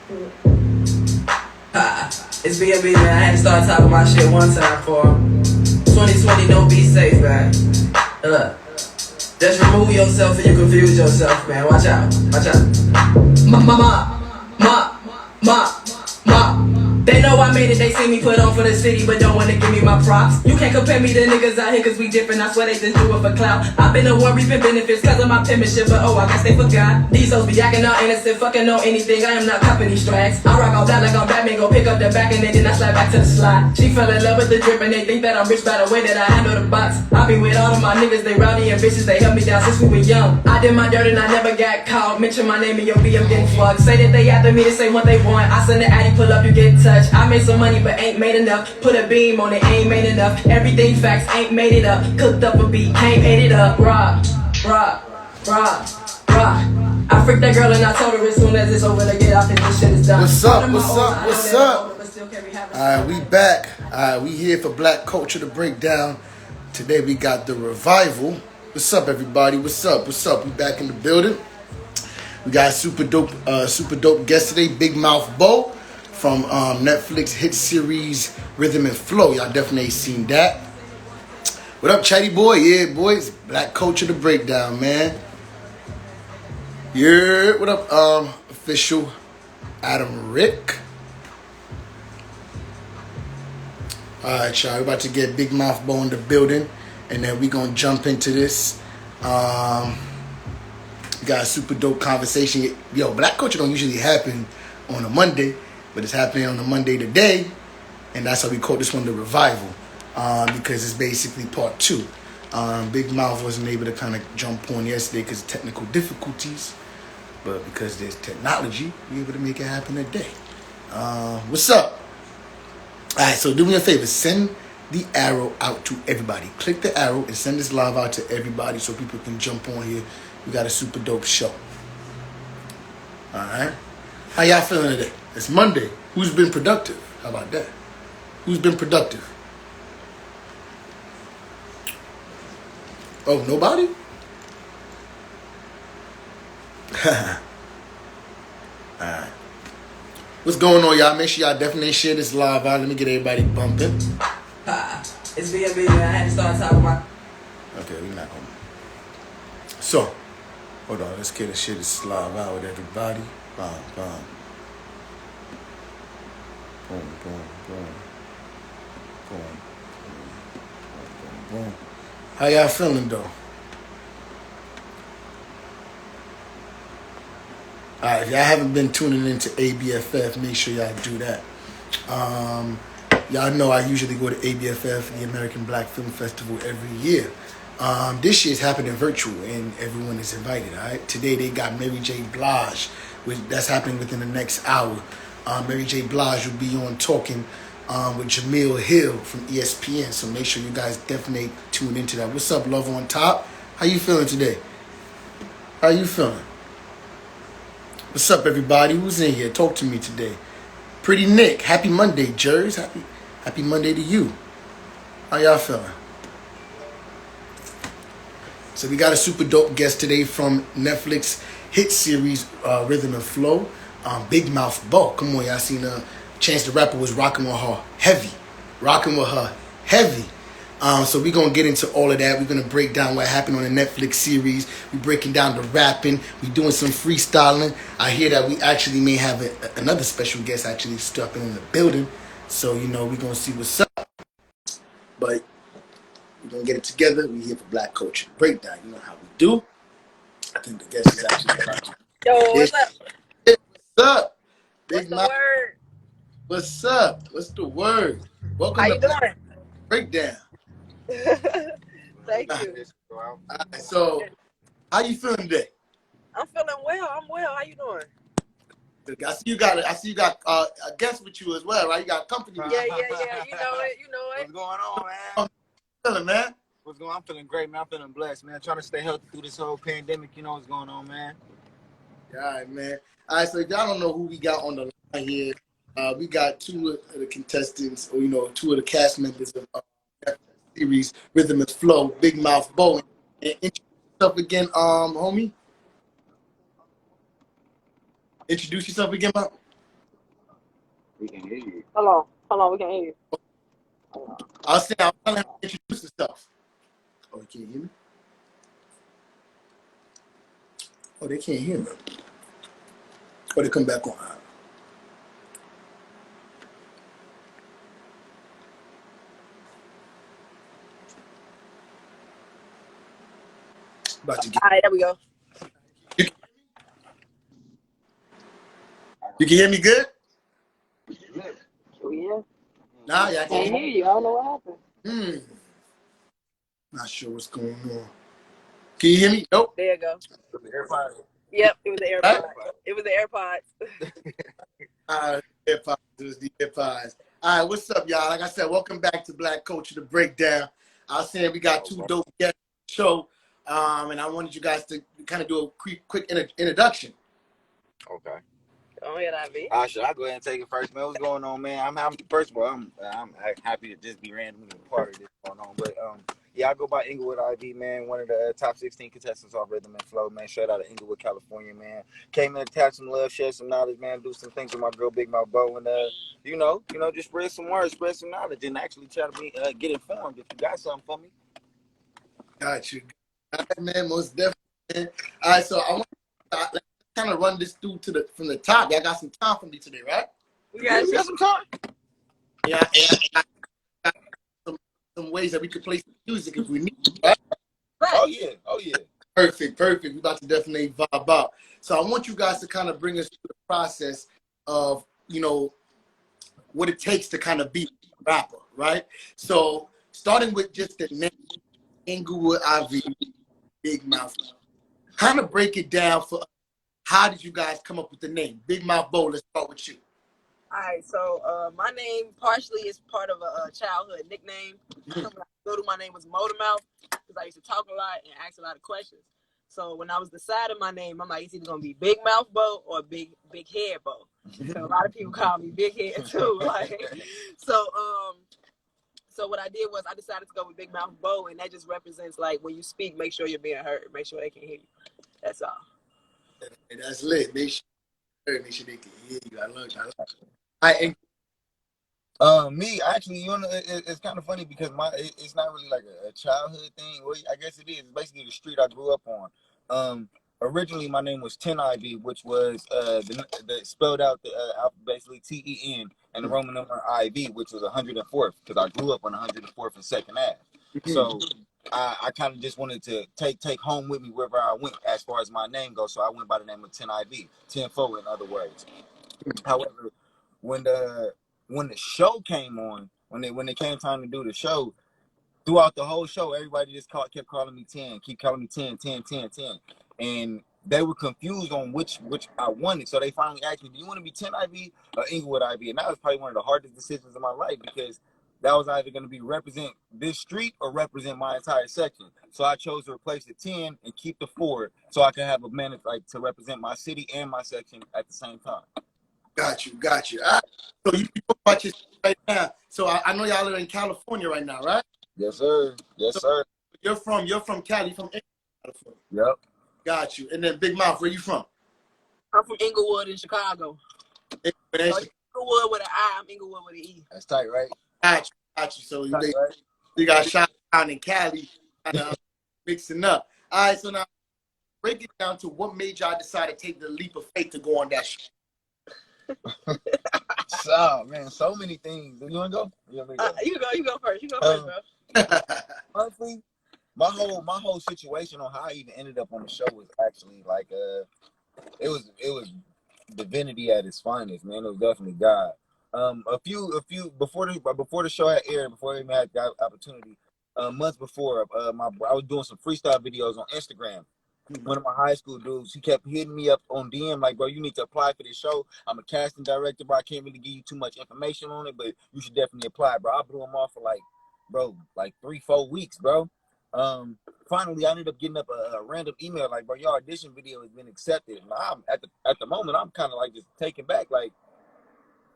It's BNB, man. I had to start talking my shit one time for 2020. Don't be safe, man. Just remove yourself and you confuse yourself, man. Watch out. Watch out. Ma. They know I made it, they see me put on for the city, but don't wanna give me my props. You can't compare me to niggas out here, cause we different. I swear they just do it for clout. I've been the one reaping benefits cause of my penmanship, but oh, I guess they forgot. These hoes be acting all innocent, fucking on anything. I am not company strags. I rock all that like I'm Batman, go pick up the back and then I slide back to the slide. She fell in love with the drip and they think that I'm rich by the way that I handle the box. I be with all of my niggas, they rowdy and bitches, they held me down since we were young. I did my dirt and I never got caught. Mention my name and your BM getting fucked. Say that they after me to say what they want. I send the addy, pull up, you get touched. I made some money but ain't made enough. Put a beam on it, ain't made enough. Everything facts, ain't made it up. Cooked up a beat, can't ate it up. Rock. I freaked that girl and I told her as soon as it's over to get out, this shit is done. What's up? Alright, we back. Alright, we here for Black Culture to break down. Today we got the revival. What's up, everybody? What's up? We back in the building. We got super dope guest today, Big Mouf Bo from Netflix hit series Rhythm and Flow. Y'all definitely seen that. What up, Chatty boy? Yeah, boys. Black Culture to break down, man. Yeah, what up, official Adam Rick? Alright, y'all, we're about to get Big Mouf Bo in the building, and then we gonna jump into this. We got a super dope conversation. Yo, Black Culture don't usually happen on a Monday, but it's happening on a Monday today, and that's how we call this one the revival, because it's basically part 2. Big Mouf wasn't able to kind of jump on yesterday because of technical difficulties, but because there's technology, we're able to make it happen today. What's up? Alright, so do me a favor, send the arrow out to everybody. Click the arrow and send this live out to everybody so people can jump on here. We got a super dope show. Alright? How y'all feeling today? It's Monday. Who's been productive? How about that? Who's been productive? Oh, nobody? Alright. What's going on, y'all? Make sure y'all definitely share this live out. Let me get everybody bumping. It's BNB, man. I had to start talking my... Okay, we're not going. So, hold on. Let's get share this live out with everybody. Boom. How y'all feeling, though? Alright, if y'all haven't been tuning into ABFF, make sure y'all do that. Y'all know I usually go to ABFF, the American Black Film Festival, every year. This year's happening virtual, and everyone is invited, alright? Today they got Mary J. Blige, that's happening within the next hour. Mary J. Blige will be on talking with Jamil Hill from ESPN, so make sure you guys definitely tune into that. What's up, Love on Top? How you feeling today? How you feeling? What's up, everybody? Who's in here? Talk to me today. Pretty Nick, happy Monday, Jerzey. Happy Monday to you. How y'all feeling? So we got a super dope guest today from Netflix hit series Rhythm and Flow. Big Mouf Bo. Come on, y'all seen Chance the Rapper was rocking with her heavy. So we're going to get into all of that. We're going to break down what happened on the Netflix series. We're breaking down the rapping. We're doing some freestyling. I hear that we actually may have another special guest actually stepping in the building. So, we're going to see what's up. But we're going to get it together. We're here for Black Culture Breakdown. You know how we do. I think the guest is actually about Yo, what's up? What's up? What's the word? What's up? What's the word? Welcome How to you Black doing? Breakdown. Thank you. All right, so, how you feeling today? I'm feeling well. I'm well. How you doing? I see you got a guest with you as well, right? You got company. Yeah. You know it. What's going on, man? How you feeling, man? What's going on? I'm feeling great, man. I'm feeling blessed, man. Trying to stay healthy through this whole pandemic. You know what's going on, man. All right, man. All right, so if y'all don't know who we got on the line here, we got 2 of the contestants, or 2 of the cast members of series Rhythm and Flow, Big Mouf Bo. And introduce yourself again, homie. Introduce yourself again, Mouf. We can hear you. Hold on, we can hear you. I was saying, I'm telling him to introduce himself. Oh, you can't hear me? Oh, they can't hear me. Oh, they come back on. About to get. All right, there we go. You can hear me good? Oh, yeah. Nah, yeah, I Can't can hear you. I don't know what happened. hear. Not sure what's going on. Can you hear me? Nope. There you go. AirPods. Yep, it was the Right? AirPods. It was the AirPods. AirPods. It was the AirPods. All right, what's up, y'all? Like I said, welcome back to Black Culture, the Breakdown. I was saying we got two dope guests on the show, and I wanted you guys to kind of do a quick introduction. Okay. Oh, yeah, that be. Should I go ahead and take it first, man? What's going on, man? First of all, I'm happy to just be randomly a part of this going on. But yeah, I go by Inglewood IV, man. One of the top 16 contestants off Rhythm and Flow, man. Shout out to Inglewood, California, man. Came in to tap some love, share some knowledge, man. Do some things with my girl Big Mouf Bo, and you know, just spread some words, spread some knowledge, and actually try to be get informed. If you got something for me, Got you. All right, man, most definitely. Man. All right, so I want to kind of run this through from the top. Y'all got some time for me today, right? We got some time. Yeah, I got some ways that we could play some music if we need to, right? Oh yeah. Perfect. We're about to definitely vibe out. So I want you guys to kind of bring us through the process of, what it takes to kind of be a rapper, right? So starting with just the name, Inglewood IV, Big Mouf. Kind of break it down for us. How did you guys come up with the name? Big Mouf Bo, let's start with you. All right, so my name partially is part of a childhood nickname. When I was little, my name was Motor Mouth because I used to talk a lot and ask a lot of questions. So when I was deciding my name, I'm like, it's either gonna be Big Mouf Bo or Big Head Bo. So a lot of people call me Big Head too. So what I did was I decided to go with Big Mouf Bo, and that just represents like when you speak, make sure you're being heard, make sure they can hear you. That's all. And that's lit. Make sure they can hear you. I love it. All right, Me actually, it's kind of funny because it's not really like a childhood thing. Well, I guess it is. It's basically the street I grew up on. Originally my name was 10IV, which was the spelled out the basically TEN and the Roman number IV, which was 104th, because I grew up on 104th and Second Ave. So I kind of just wanted to take home with me wherever I went as far as my name goes. So I went by the name of 10IV, 10-4 in other words. However, when the show came on, when it came time to do the show, throughout the whole show, everybody just kept calling me 10, keep calling me 10, 10, 10, 10. And they were confused on which I wanted. So they finally asked me, do you want to be 10IV or Inglewood IV? And that was probably one of the hardest decisions of my life, because that was either going to be represent this street or represent my entire section. So I chose to replace the 10 and keep the 4 so I can have a minute to represent my city and my section at the same time. Got you. All right. So you talk about your right now. So I know y'all are in California right now, right? Yes, sir. So you're from Cali, from California. Yep. Got you. And then Big Mouf, where you from? I'm from Inglewood in Chicago. Inglewood with an I, I'm Inglewood with an E. That's tight, right? Got you. So you got shot down in Cali, kind of mixing up. All right, so now break it down to what made y'all decide to take the leap of faith to go on that show. So, man, so many things. You want to go? You go first. You go first, bro. Honestly, my whole situation on how I even ended up on the show was actually like it was divinity at its finest, man. It was definitely God. A few before the show had aired, before I even had the opportunity, months before, I was doing some freestyle videos on Instagram. One of my high school dudes, he kept hitting me up on DM like, bro, you need to apply for this show. I'm a casting director, bro. I can't really give you too much information on it, but you should definitely apply, bro. I blew him off for like 3-4 weeks, bro. Finally, I ended up getting up a random email like, bro, your audition video has been accepted. And I'm at the moment, I'm kind of like just taken back, like,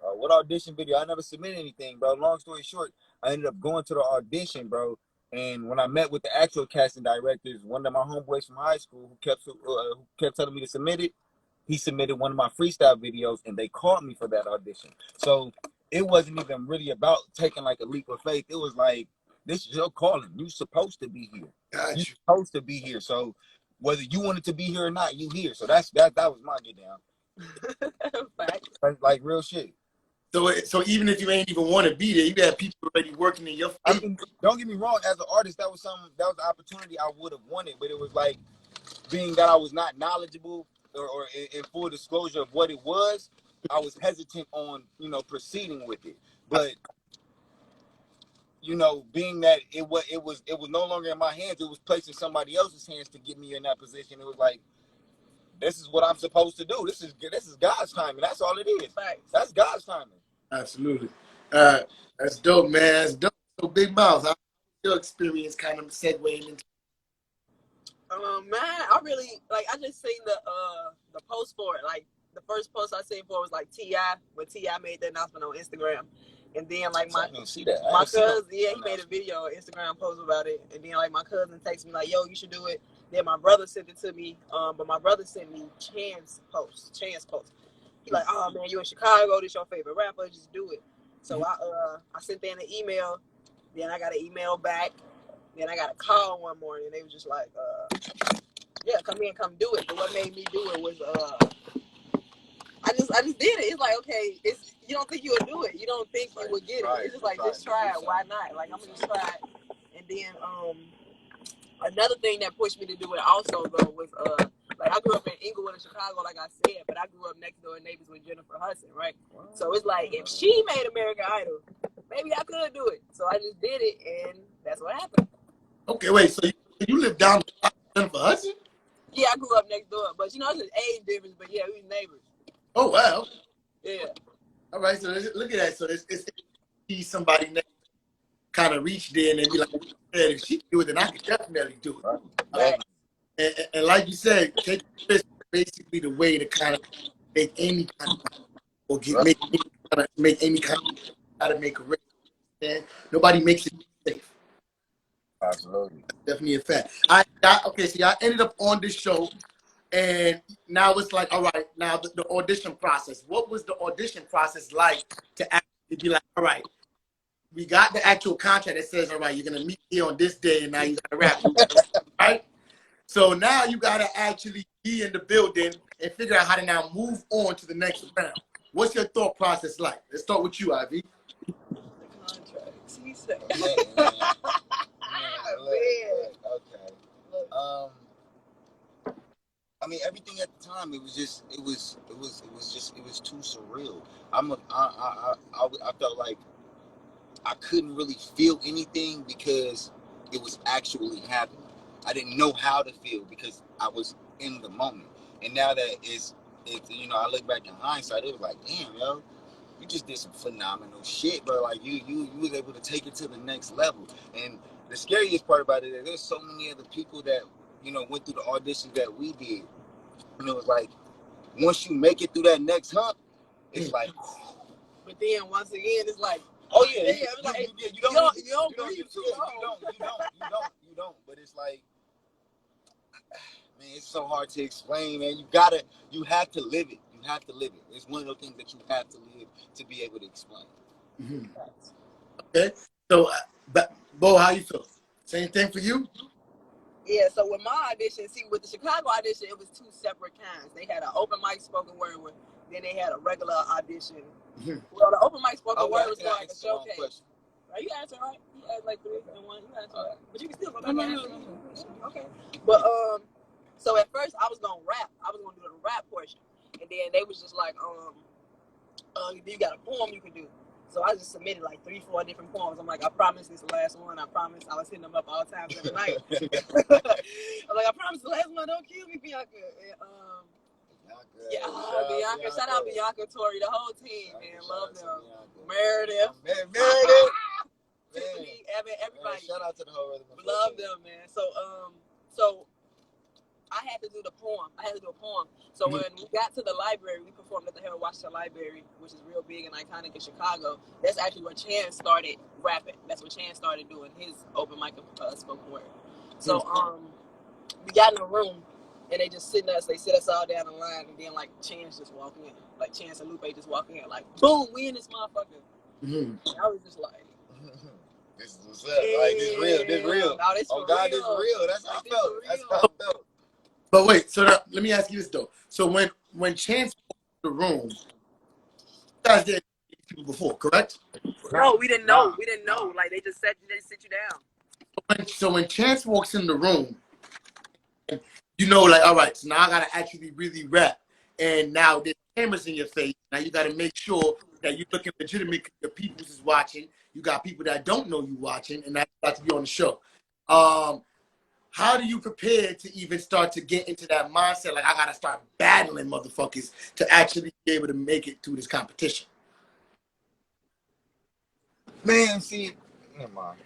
what audition video? I never submitted anything, bro. Long story short, I ended up going to the audition, bro. And when I met with the actual casting directors, one of my homeboys from high school who kept telling me to submit it, he submitted one of my freestyle videos, and they called me for that audition. So it wasn't even really about taking like a leap of faith. It was like, this is your calling. You're supposed to be here. Gotcha. You're supposed to be here. So whether you wanted to be here or not, you here. So that was my get down. Like real shit. So even if you ain't even want to be there, you got people already working in your I face. mean, don't get me wrong. As an artist, that was the opportunity I would have wanted. But it was like, being that I was not knowledgeable or in full disclosure of what it was, I was hesitant on, proceeding with it. But being that it was no longer in my hands, it was placed in somebody else's hands to get me in that position. It was like, this is what I'm supposed to do. This is God's timing. That's all it is. That's God's timing. Absolutely. That's dope, man. That's dope. So Big Mouth, how's your experience kind of segueing into? Man, I really I just seen the post for it. Like the first post I seen for it was like T.I. when T.I. made the announcement on Instagram. And then like my cousin, he made a video, an Instagram post about it. And then like my cousin texted me like, yo, you should do it. Then my brother sent it to me. But my brother sent me Chance post. He like, oh man, you in Chicago, this your favorite rapper, just do it. So I sent in an email, then I got an email back, then I got a call one morning, and they was just like, yeah, come in, come do it. But what made me do it was I just did it. It's like, okay, you don't think you would do it. You don't think you would get it. It's just like, just try it. Why not? Like, I'm gonna just try it. And then another thing that pushed me to do it also though was like I grew up in Inglewood in Chicago, like I said, but I grew up next door neighbors with Jennifer Hudson, right? So it's like, if she made American Idol, maybe I could do it. So I just did it, and that's what happened. Okay, wait. So you live down the Jennifer Hudson? Yeah, I grew up next door, but it's an age difference. But yeah, we neighbors. Oh wow. Yeah. All right. So look at that. So it's see somebody next kind of reach there and they be like, if she can do it, then I can definitely do it. Right. And like you said, take this basically the way to kind of make any kind of or make any kind of how to make a race. And nobody makes it safe. Absolutely. Definitely a fact. Okay, so I ended up on this show. And now it's like, all right, now the audition process. What was the audition process like to actually be like, all right, we got the actual contract that says, all right, you're going to meet here on this day, and now you got to rap, right? So now you got to actually be in the building and figure out how to now move on to the next round. What's your thought process like? Let's start with you, Ivy. Contracts, he said. Okay. I mean, everything at the time, it was too surreal. I felt like I couldn't really feel anything because it was actually happening. I didn't know how to feel because I was in the moment. And now that it's I look back in hindsight, it was like, damn, yo, you just did some phenomenal shit, bro. Like you was able to take it to the next level. And the scariest part about it is there's so many other people that went through the auditions that we did. And it was like, once you make it through that next hump, it's like, but then once again, it's like, oh yeah, you don't breathe too long. You don't. But it's like, man, it's so hard to explain, man. You have to live it. You have to live it. It's one of those things that you have to live to be able to explain. Mm-hmm. Okay. So, Bo, how you feel? Same thing for you? Yeah, so with my audition, with the Chicago audition, it was two separate kinds. They had an open mic spoken word one, then they had a regular audition. Mm-hmm. Well, the open mic spoken word was like a showcase. Right, you answered right. You asked like 3 and 1. You answered right. But you can still go back and answer. Okay. But so at first I was gonna rap. I was gonna do the rap portion, and then they was just like, you got a poem you can do. So I just submitted like 3-4 different poems. I'm like, I promise this is the last one. I promise. I was hitting them up all times of the night. I'm like, I promise the last one. Don't kill me, Bianca. And, Bianca. Shout out Bianca, Tori, the whole team, man. Love them. Meredith. Tiffany, Evan, everybody. Shout out to the whole rhythm. Love them, man. So I had to do the poem. I had to do a poem. So when we got to the library, we performed at the Harold Washington Library, which is real big and iconic in Chicago. That's actually where Chance started rapping. That's where Chance started doing his open mic spoken word. So we got in the room, and they just sit us. They sit us all down the line, and then like Chance just walk in, like Chance and Lupe just walk in, like boom, we in this motherfucker. And I was just like, this is what's up. Like this real, this real. No, this oh God, real. this real. That's how I felt. That's how I felt. But wait, so let me ask you this though. So when Chance walked in the room, you guys didn't meet people before, correct? No, we didn't know. We didn't know. Like they just sit you down. So when Chance walks in the room, you know, like, all right, so now I gotta actually really rap, and now there's cameras in your face. Now you gotta make sure that you're looking legitimate. The people is watching. You got people that don't know you watching, and that's about to be on the show. How do you prepare to even start to get into that mindset? Like, I gotta start battling motherfuckers to actually be able to make it through this competition. Man, see, never mind.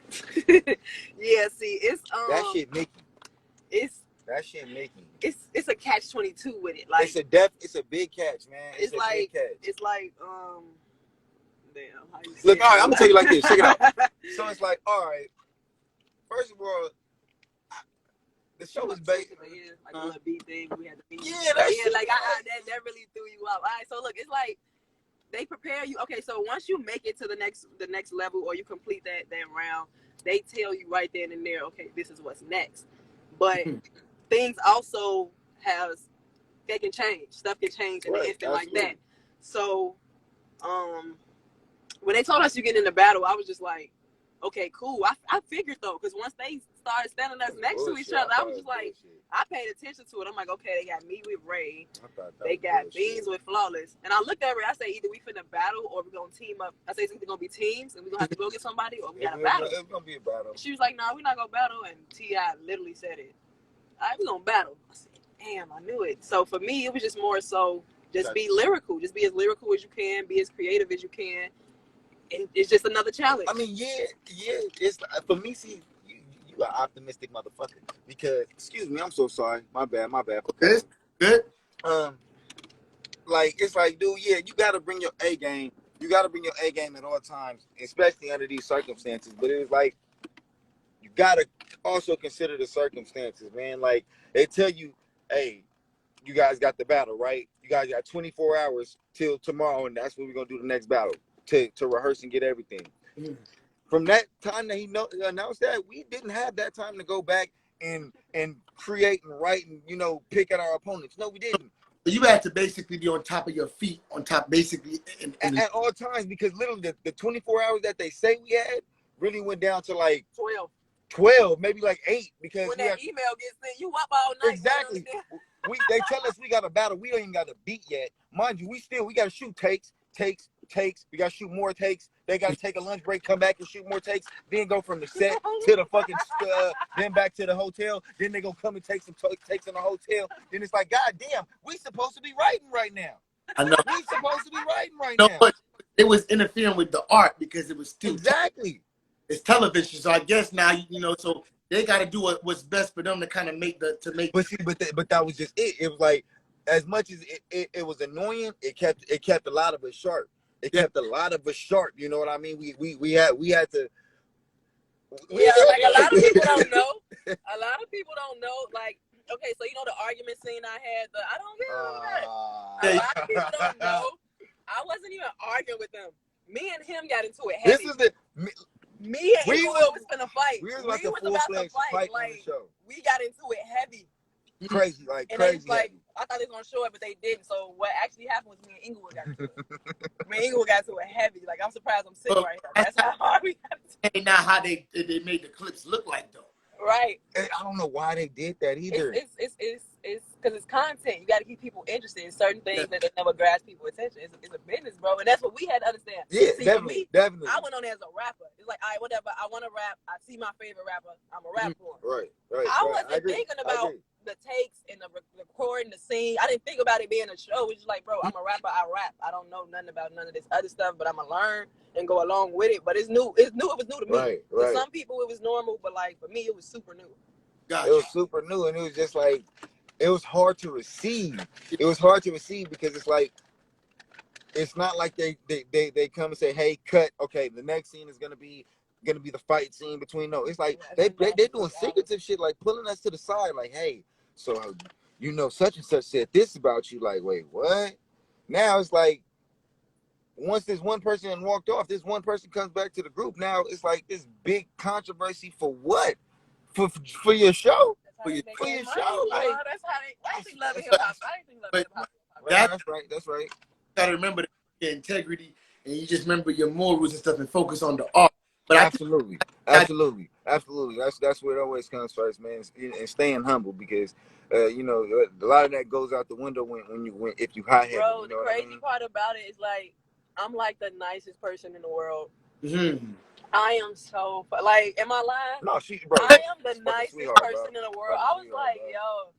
Yeah, see, it's that shit Mickey. That shit Mickey. It's a catch-22 with it. Like it's a big catch, man. It's a like big catch. it's like damn. How you Look, all right, I'm gonna tell you like this. Check it out. So it's like, all right. First of all, the show was based like a little beat thing. We had to beat. Yeah, like that really threw you up. All right, so look, it's like they prepare you. Okay, so once you make it to the next level or you complete that round, they tell you right then and there, okay, this is what's next. But things also they can change. Stuff can change in an instant like that. So when they told us you get in the battle, I was just like, okay, cool. I figured though, because once they started standing us next to each other, I was just like, I paid attention to it. I'm like, okay, they got me with Ray. They got Beans with Flawless. And I looked at Ray, I said, either we finna battle or we're gonna team up. I said, it's either gonna be teams and we're gonna have to go get somebody or we gotta battle. It's gonna be a battle. She was like, nah, we're not gonna battle. And T.I. literally said it. All right, we're gonna battle. I said, damn, I knew it. So for me, it was just more so just be lyrical. Just be as lyrical as you can, be as creative as you can. And it's just another challenge. I mean, yeah. It's for me. See, you are optimistic motherfucker. Because, excuse me, I'm so sorry. My bad. Okay, good. Like it's like, dude, yeah, you gotta bring your A game. You gotta bring your A game at all times, especially under these circumstances. But it was like, you gotta also consider the circumstances, man. Like they tell you, hey, you guys got the battle, right? You guys got 24 hours till tomorrow, and that's when we're gonna do the next battle. To rehearse and get everything. From that time that he announced that, we didn't have that time to go back and create and write and pick at our opponents. No, we didn't. You had to basically be on top of your feet, on top basically at all times, because literally the 24 hours that they say we had really went down to like 12, maybe like 8, because when that email gets sent, you up all night. Exactly. They tell us we got a battle. We don't even got a beat yet, mind you. We got to shoot takes. We got to shoot more takes. They got to take a lunch break, come back and shoot more takes, then go from the set to the fucking, then back to the hotel. Then they going to come and take some takes in the hotel. Then it's like, God damn, we supposed to be writing right now. I know. We supposed to be writing right now. But it was interfering with the art because it was still exactly. It's television, so I guess now so they got to do what's best for them to kind of make. But see, but that was just it. It was like, as much as it was annoying, it kept a lot of us sharp. It kept a lot of us sharp. You know what I mean? We had to. Yeah, like a lot of people don't know. A lot of people don't know. Like, okay, so the argument scene I had. I don't get it. A lot of people don't know. I wasn't even arguing with them. Me and him got into it heavy. Me and Inglewood was finna fight. We was about to fight on the show. We got into it heavy. Crazy, like and crazy. Like, I thought they was gonna show it, but they didn't. So what actually happened was me and Inglewood got into it. Me and Inglewood got into it heavy. Like, I'm surprised I'm sitting right here. That's how hard we got into it. Not how they made the clips look like though. Right. I don't know why they did that either. It's because it's content. You got to keep people interested in certain things that they never grasp people's attention. It's a business, bro, and that's what we had to understand. Yeah, see, definitely, for me, definitely. I went on there as a rapper. It's like, all right, whatever. I want to rap. I see my favorite rapper. I'm a rap for him. Right. I wasn't thinking about the takes and the recording, the scene. I didn't think about it being a show. It's just like, bro, I'm a rapper. I rap. I don't know nothing about none of this other stuff, but I'm gonna learn and go along with it. But it's new. It was new to me. Right. To some people, it was normal, but like for me, it was super new. Gotcha. It was super new, and it was just like, it was hard to receive. It was hard to receive because it's like, it's not like they come and say, hey, cut. Okay, the next scene is gonna be the fight scene between. No, it's like they're doing secretive shit, like pulling us to the side, like, hey, so you know, such and such said this about you. Like, wait, what? Now it's like, once this one person walked off, this one person comes back to the group. Now it's like this big controversy for what? For your show? For your show? Like, that's how they love hip hop. I didn't think love hip hop. That's right. That's right. You gotta remember the integrity, and you just remember your morals and stuff, and focus on the art. But absolutely. That's where it always comes first, man. And staying humble, because you know, a lot of that goes out the window when if you high headed. Bro, you know the crazy part about it is like I'm like the nicest person in the world. I am so like, am I lying? No, I am the nicest person in the world. I was like, yo,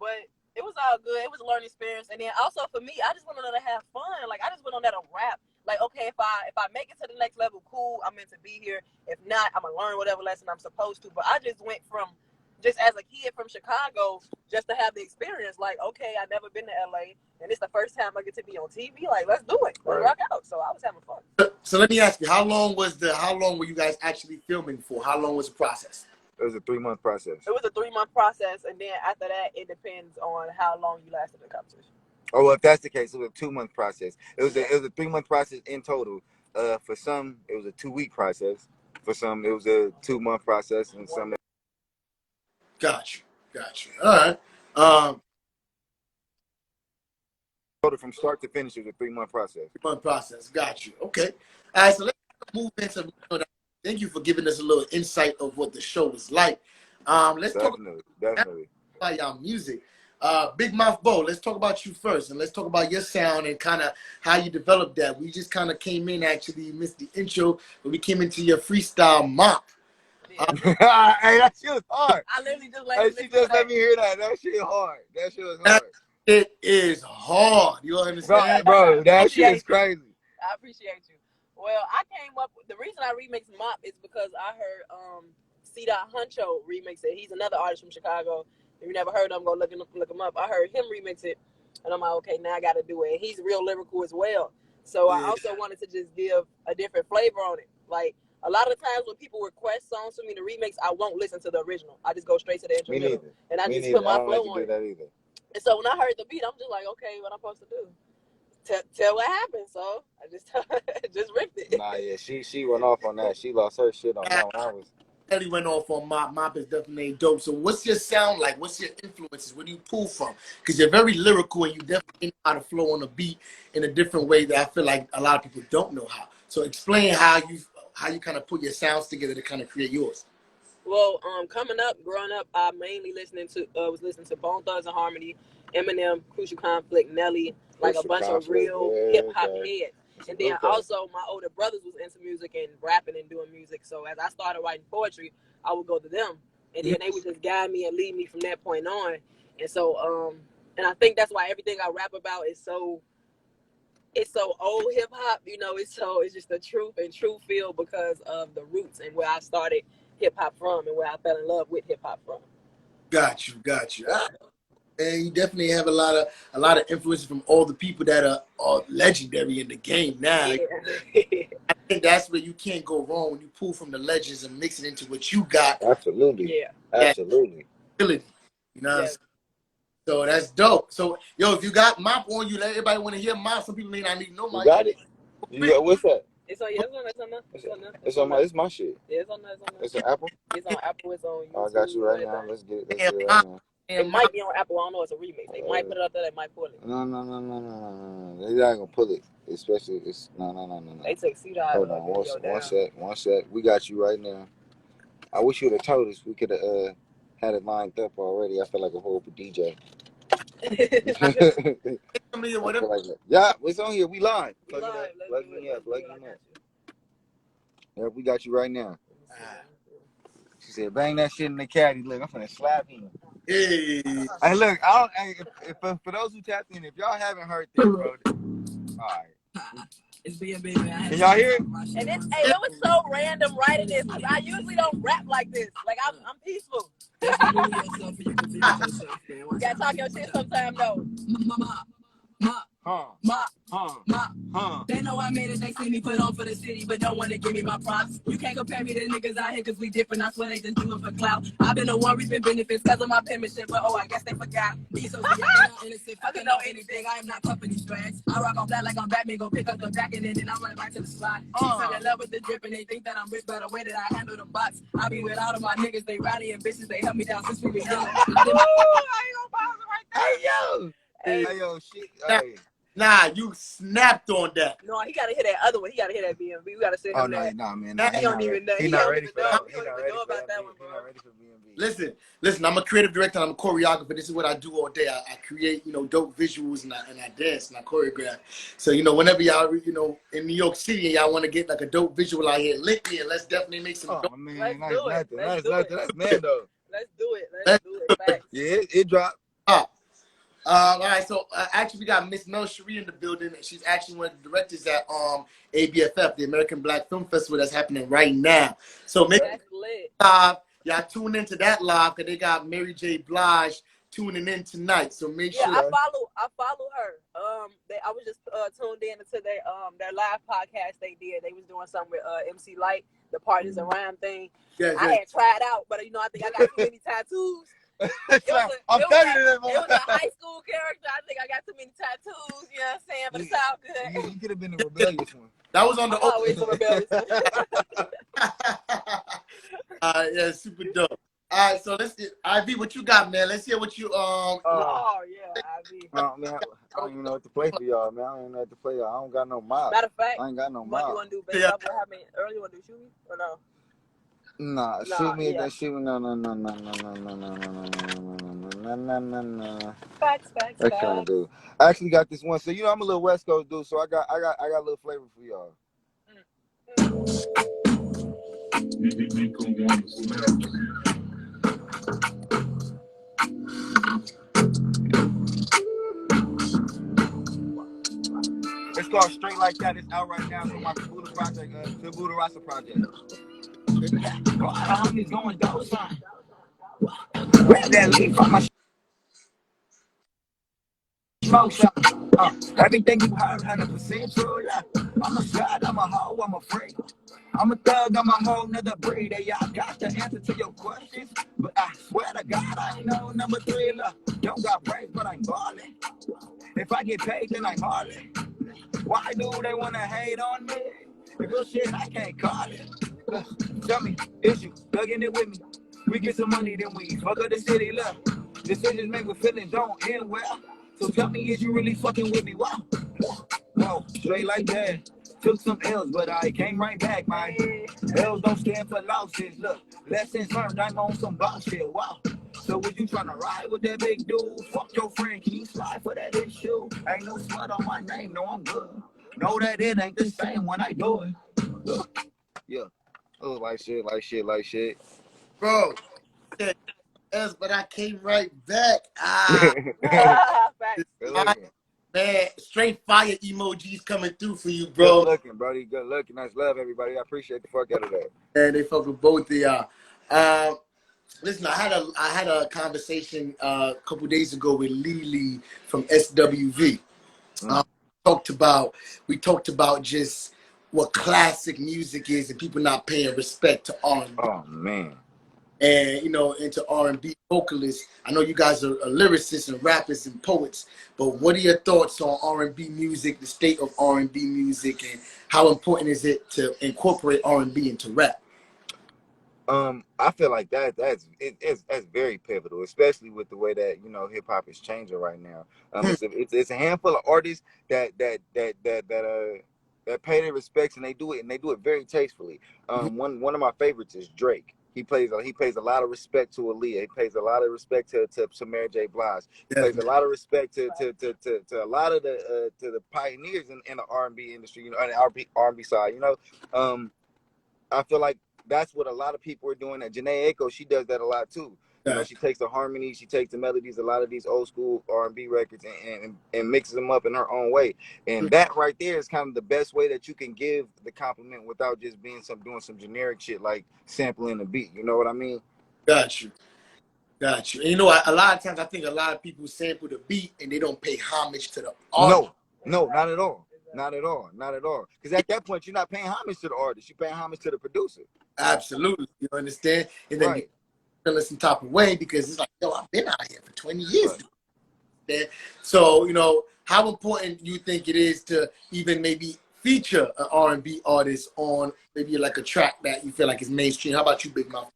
but it was all good. It was a learning experience, and then also for me, I just went on there to have fun. Like I just went on there to rap. Like, okay, if I make it to the next level, cool. I'm meant to be here. If not, I'm gonna learn whatever lesson I'm supposed to. But I just went from just as a kid from Chicago just to have the experience. Like, okay, I've never been to LA, and it's the first time I get to be on TV. Like, let's do it. Let's rock out. So I was having fun. So let me ask you, how long were you guys actually filming for? How long was the process? It was a 3-month process. It was a 3-month process, and then after that, it depends on how long you lasted in the competition. Oh, well, if that's the case, it was a 2-month process. It was a 3-month process in total. For some, it was a 2-week process. For some, it was a 2-month process, and some. Got you. All right. Total from start to finish, it was a 3-month process. 3-month process. Got you. Okay. All right. So let's move into. Thank you for giving us a little insight of what the show was like. Let's talk about y'all music. Big Mouf Bo, let's talk about you first, and let's talk about your sound and kind of how you developed that. We just kind of came in, actually, you missed the intro, but we came into your freestyle mop. Yeah. Hey, that shit was hard. I literally just let me hear that. That shit hard. That shit was hard. It is hard. You understand? Bro, that shit is crazy. I appreciate you. Well, I came up with the reason I remixed Mop is because I heard C. Huncho remix it. He's another artist from Chicago. If you never heard of him, go look him up. I heard him remix it, and I'm like, okay, now I got to do it. He's real lyrical as well. So I also wanted to just give a different flavor on it. Like, a lot of times when people request songs for me to remix, I won't listen to the original. I just go straight to the instrumental, and I just put my flow on it. And so when I heard the beat, I'm just like, okay, what I'm supposed to do? Tell what happened. So I just just ripped it. Nah, yeah, she went off on that. She lost her shit on that one. He went off on Mop. Mop is definitely dope. So what's your sound like? What's your influences? Where do you pull from? Because you're very lyrical, and you definitely know how to flow on a beat in a different way that I feel like a lot of people don't know how. So explain how you kind of put your sounds together to kind of create yours. Well, growing up, I mainly was listening to Bone Thugs and Harmony, Eminem, Crucial Conflict, Nelly, like a bunch of real hip hop heads. And then also my older brothers was into music and rapping and doing music. So as I started writing poetry, I would go to them, and then they would just guide me and lead me from that point on. And so, and I think that's why everything I rap about is so old hip hop. You know, it's just the truth and true feel because of the roots and where I started hip hop from and where I fell in love with hip hop from. Got you. And you definitely have a lot of influences from all the people that are legendary in the game now. Yeah. I think that's where you can't go wrong when you pull from the legends and mix it into what you got. Absolutely. Yeah. Absolutely. You know what I'm saying? So that's dope. So yo, if you got Mop on you, let everybody want to hear Mop. Some people may not need to know Mop. You got it. Yeah, what's that? It's my shit. Yeah, it's on It's on Apple? It's on Apple. It's on YouTube. I got you right now. Let's get it right now. It might be on Apple. I don't know. It's a remix. They might put it out there. They might pull it. No. They're not gonna pull it. Especially, it's no. They took C-Dot. Hold on, one sec. We got you right now. I wish you would have told us. We could have had it lined up already. I feel like a horrible DJ. Yeah, it's on here. We live. Plug me up. Yeah, we got you right now. She said, "Bang that shit in the caddy." Look, I'm finna slap him. Hey, look, for those who tapped in, if y'all haven't heard this, bro, all right. It's being big, man. Can y'all hear it? And it was so random writing this. I usually don't rap like this. Like I'm peaceful. You gotta talk your shit sometime though. Ma. They know I made it, they see me put on for the city, but don't wanna give me my props. You can't compare me to niggas out here, cause we different, I swear they just do it for clout. I've been the one reaping benefits cause of my penmanship, but oh, I guess they forgot. These hoes be acting all innocent, fucking know anything, I am not pumping these straps. I rock on flat like I'm Batman, go pick up the back and then I run back to the spot. She fell in love with the drip and they think that I'm rich by the way that I handle the box. I be with all of my niggas, they rowdy and bitches, they help me down since we were young. I ain't gonna pause it right there. Hey yo, hey yo, shit. Hey. Nah, you snapped on that. No, he gotta hear that other one. He gotta hear that BMB. We gotta send him that. Nah, man. He don't even know. He not ready for that. He don't even know about that one, bro. He not ready for BMB. Listen. I'm a creative director. I'm a choreographer. This is what I do all day. I create, dope visuals and I dance and I choreograph. So, whenever y'all, in New York City and y'all want to get like a dope visual out here, link me and let's definitely make some. Oh man, Let's do it. That's Mando. Let's do it. Let's do it. Facts. Yeah, it dropped. All right, so actually we got Miss Mel Cherie in the building. She's actually one of the directors at ABFF, the American Black Film Festival that's happening right now. So make That's lit. y'all tune into that live because they got Mary J. Blige tuning in tonight. So make sure. I follow her. I was just tuned in to their live podcast they did. They was doing something with MC Light, the Partners and Rhyme thing. Yeah. I had tried out, but I think I got too many tattoos. I'm telling you that, It was a high school character. I think I got too many tattoos, you know what I'm saying? But it's all good. You could have been the rebellious one. That was on the Always a rebellious. yeah, super dope. All right, so let's get IV. What you got, man? Let's hear what you Oh yeah, IV. Man, I don't even know what to play for y'all, man. I don't even know what to play. I don't got no mouth. Matter of fact, I ain't got no what you mouth. want to do? Based off what happened earlier, you want to do shoot me or no? Nah, shoot me. No. Facts. That kind of dude. I actually got this one. So I'm a little West Coast dude. So I got a little flavor for y'all. It's called Straight Like That. It's out right now from my Buddha project, the Buddha Rasa project. Homies going Goldson. Grab that leaf from my smoke shop. Everything you heard, 100% true. Yeah. I'm a slut, I'm a hoe, I'm a freak. I'm a thug, I'm a whole nother breed. Hey, I got the answer to your questions, but I swear to God, I ain't no number 3. Look, don't got praise, but I'm ballin'. If I get paid, then I'm hardin'. Why do they wanna hate on me? If real shit, I can't call it. Look, tell me, is you thugging it with me? We get some money, then we fuck up the city. Look, decisions made with feelings don't end well. So tell me, is you really fucking with me? Wow. Whoa, straight like that. Took some L's, but I came right back, man. L's don't stand for losses. Look, lessons learned, I'm on some bullshit. Wow. So was you trying to ride with that big dude? Fuck your friend, can you slide for that issue? Ain't no smut on my name, no, I'm good. Know that it ain't the same when I do it. Look. Yeah. Oh, like shit. bro. Yes, but I came right back. Man, straight fire emojis coming through for you, bro. Good looking, buddy. Good looking. Nice love, everybody. I appreciate the fuck out of that. And they fuck with both of y'all. Listen, I had a conversation a couple days ago with Lily from SWV. We talked about just what classic music is and people not paying respect to R&B. Oh man. And into R&B vocalists. I know you guys are lyricists and rappers and poets, but what are your thoughts on R&B music, the state of R&B music, and how important is it to incorporate R&B into rap? I feel like that's very pivotal, especially with the way that hip hop is changing right now. It's a handful of artists that pay their respects, and they do it very tastefully. One of my favorites is Drake. He pays a lot of respect to Aaliyah. He pays a lot of respect to Mary J. Blige. He pays a lot of respect to a lot of the pioneers in the R&B industry, on the R&B side. I feel like that's what a lot of people are doing. That Janae Aiko, she does that a lot too. She takes the harmonies, she takes the melodies, a lot of these old school R&B records, and mixes them up in her own way. And that right there is kind of the best way that you can give the compliment without just doing some generic shit like sampling the beat. You know what I mean? Got you. And a lot of times I think a lot of people sample the beat and they don't pay homage to the artist. No. No, not at all. Not at all. Not at all. Because at that point, you're not paying homage to the artist. You're paying homage to the producer. Absolutely. You understand? And then Right. you feel some type of way because it's like, yo, I've been out here for 20 years. Right. So, you know, how important you think it is to even maybe feature an R&B artist on maybe like a track that you feel like is mainstream? How about you, Big Mouth?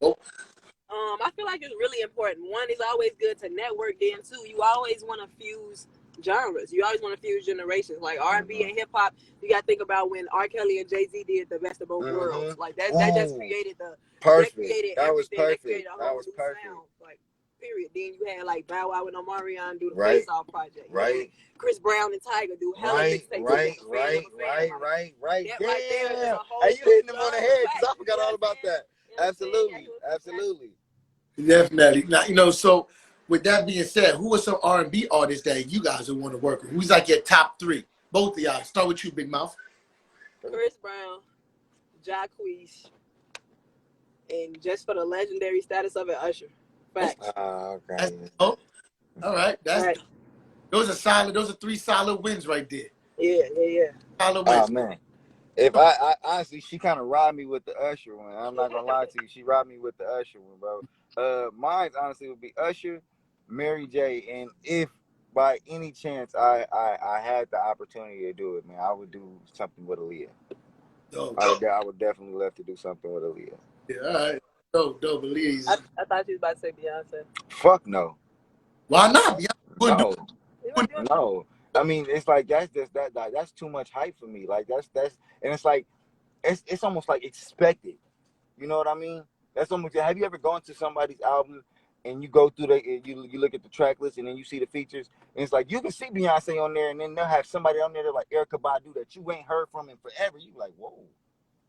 I feel like it's really important. One, it's always good to network. Then two, you always want to fuse genres. You always want to fuse generations. Like R&B and hip hop, you got to think about when R. Kelly and Jay-Z did the best of both worlds. Like that just created the perfect. That was everything. perfect. That created a whole That was new perfect. sound. Like period. Then you had like Bow Wow and Omarion do the Right. Face Off project. Right. Chris Brown and Tiger do hella mixtapes. Right. That right there is a whole Hey, you hitting them on the genre head fact. because I forgot all about that. Absolutely. Definitely. Now, you know, so with that being said, who are some R&B artists that you guys would want to work with? Who's like your top three? Both of y'all. Start with you, Big Mouth. Chris Brown, Jacquees, and just for the legendary status of it, Usher. Facts. Okay. Oh, all right. Right. Those are three solid wins right there. Yeah. Solid wins. Oh man. If I honestly, she kind of robbed me with the Usher one. I'm not gonna lie to you. She robbed me with the Usher one, bro. Mine honestly would be Usher, Mary J, and if by any chance I had the opportunity to do it, man, I would do something with Aaliyah. I would definitely love to do something with Aaliyah. Yeah, all right. Dope, Aaliyah. I thought you was about to say Beyonce. Fuck no. Why not? Beyonce No. I mean, it's like that's too much hype for me. Like that's and it's like it's almost like expected. You know what I mean? That's almost. Have you ever gone to somebody's album and you go through you look at the track list and then you see the features and it's like you can see Beyonce on there and then they'll have somebody on there like Erykah Badu that you ain't heard from in forever. You like, whoa.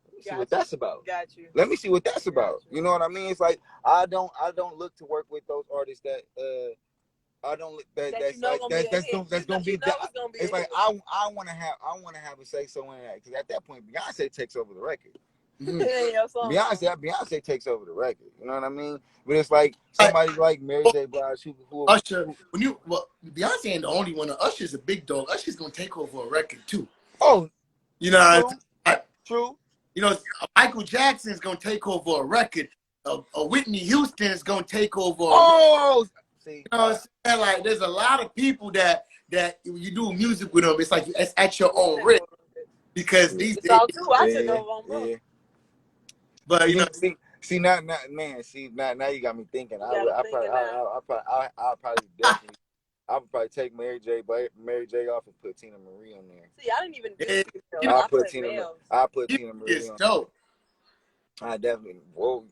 Let me see what that's about. Got you. Let me see what that's about. You know what I mean? It's like I don't look to work with those artists that that's gonna be that. It's like I want to have a say so in that because at that point Beyonce takes over the record. Beyonce takes over the record. You know what I mean? But it's like somebody like Mary J. Blige who Usher. Beyonce ain't the only one. Usher's a big dog. Usher's gonna take over a record too. Oh, you know, true. You know, Michael Jackson's gonna take over a record. Whitney Houston is gonna take over. See, you know what I'm saying? Like, there's a lot of people that you do music with them. It's like it's at your own risk because these days. But you know, see now you got me thinking. I would probably take Mary J off and put Tina Marie on there. See, I didn't even do I put Tina Marie on. Dope. I definitely. Whoa.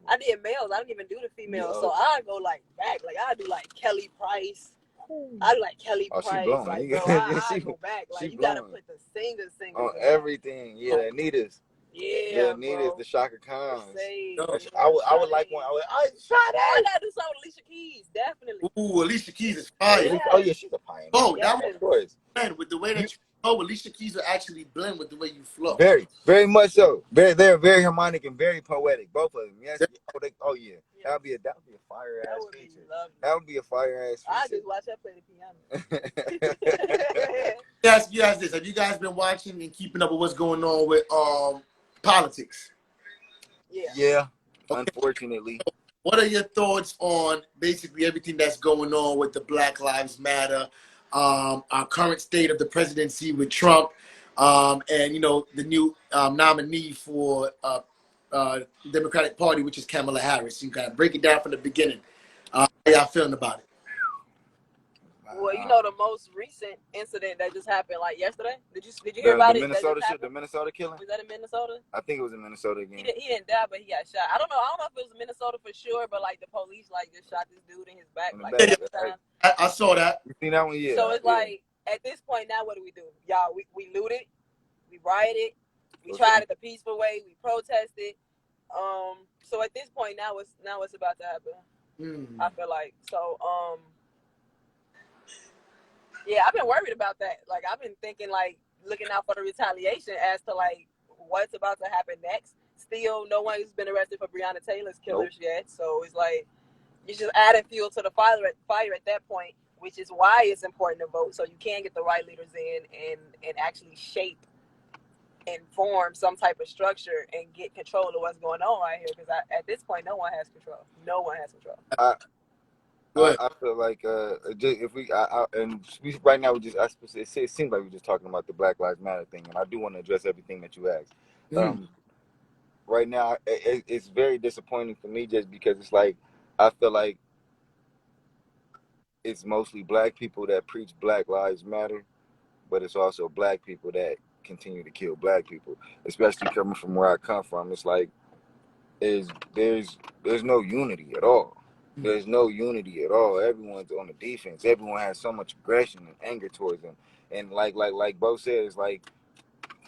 I did males. I didn't even do the females. So I go like back. Like I do like Kelly Price. I do like Kelly Price. Like, bro, I go back. Like you gotta put the singers on everything. Yeah, the Anita's. Yeah, Anita's, the Shaka Khans. I would like one. I gotta do something with Alicia Keys, definitely. Ooh, Alicia Keys is fire. Yeah. Oh yeah, she's a pioneer. Oh, that was with the way that you flow. Alicia Keys will actually blend with the way you flow. Very, very much so. They're very harmonic and very poetic. Both of them. Yes. Yeah. That would be a fire ass feature. That would be a fire ass feature. I just watch her play the piano. Yes, you guys. Have you guys been watching and keeping up with what's going on with politics? Yeah. Okay. Unfortunately. What are your thoughts on basically everything that's going on with the Black Lives Matter, our current state of the presidency with Trump, and you know the new nominee for Democratic Party, which is Kamala Harris? You kind of break it down from the beginning. How y'all feeling about it? Well, you know the most recent incident that just happened like yesterday. Did you hear about it? The Minnesota killing. Was that in Minnesota? I think it was in Minnesota again. He didn't die, but he got shot. I don't know if it was Minnesota for sure, but like the police like just shot this dude in his back. I saw that. You seen that one? Yeah. So it's like at this point now, what do? Y'all, we looted, we rioted, we tried it the peaceful way, we protested. So at this point now it's about to happen. I feel like so. Yeah, I've been worried about that. Like, I've been thinking, like, looking out for the retaliation as to, like, what's about to happen next. Still, no one has been arrested for Breonna Taylor's killers yet. So it's like, you're just adding fuel to the fire at that point. which is why it's important to vote, so you can get the right leaders in and actually shape and form some type of structure and get control of what's going on right here. Because at this point, no one has control. No one has control. I feel like just if we right now it seems like we're just talking about the Black Lives Matter thing, and I do want to address everything that you asked. Right now, it's very disappointing for me just because it's like I feel like it's mostly black people that preach Black Lives Matter, but it's also black people that continue to kill black people, especially coming from where I come from. It's like there's no unity at all. There's no unity at all. Everyone's on the defense. Everyone has so much aggression and anger towards them. And like Bo said, it's like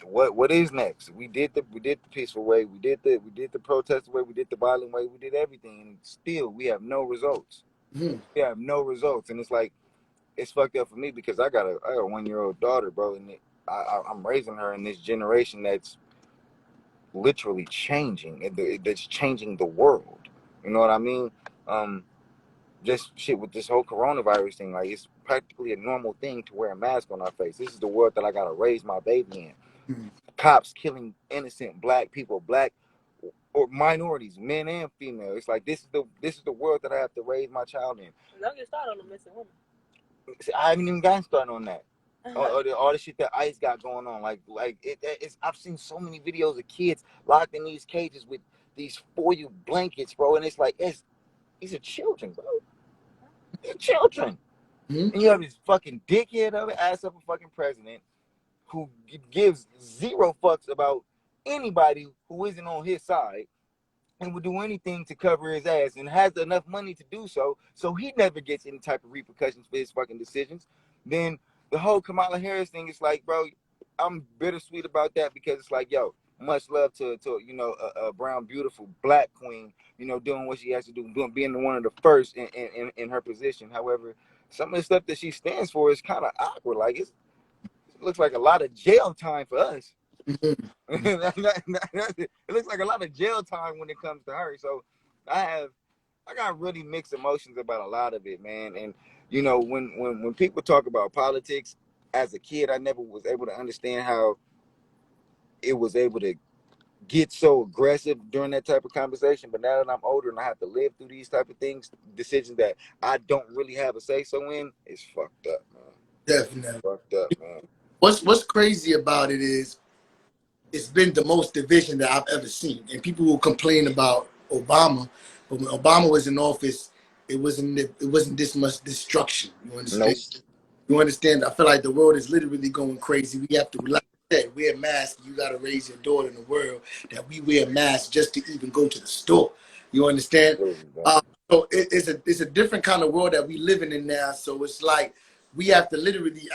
what is next? We did the peaceful way. We did the protest way. We did the violent way. We did everything, and still we have no results. We have no results, and it's like it's fucked up for me because I got a 1-year-old daughter, bro, and I'm raising her in this generation that's literally changing, that's changing the world. You know what I mean? Just shit with this whole coronavirus thing, like it's practically a normal thing to wear a mask on our face. This is the world that I gotta raise my baby in. Cops killing innocent black people, black or minorities, men and female. It's like this is the world that I have to raise my child in. Don't get started on the missing woman. I haven't even gotten started on that. All the shit that ICE got going on, it's I've seen so many videos of kids locked in these cages with these foil blankets, bro, and it's like these are children, bro. They're children. And you have this fucking dickhead of an ass of a fucking president who gives zero fucks about anybody who isn't on his side and would do anything to cover his ass and has enough money to do so he never gets any type of repercussions for his fucking decisions. Then the whole Kamala Harris thing is like, bro, I'm bittersweet about that because it's like, yo, much love to a brown, beautiful black queen, doing what she has to do, being one of the first in her position. However, some of the stuff that she stands for is kind of awkward. Like it looks like a lot of jail time for us. It looks like a lot of jail time when it comes to her. So I got really mixed emotions about a lot of it, man. And when people talk about politics, as a kid, I never was able to understand how it was able to get so aggressive during that type of conversation. But now that I'm older and I have to live through these type of things, decisions that I don't really have a say so in, it's fucked up, man. Definitely. It's fucked up, man. What's crazy about it is it's been the most division that I've ever seen. And people will complain about Obama, but when Obama was in office, it wasn't this much destruction. You understand? Nope. You understand? I feel like the world is literally going crazy. We have to, like I said, wear masks. You got to raise your daughter in the world that we wear masks just to even go to the store. You understand? So it's a different kind of world that we living in now. So it's like we have to literally,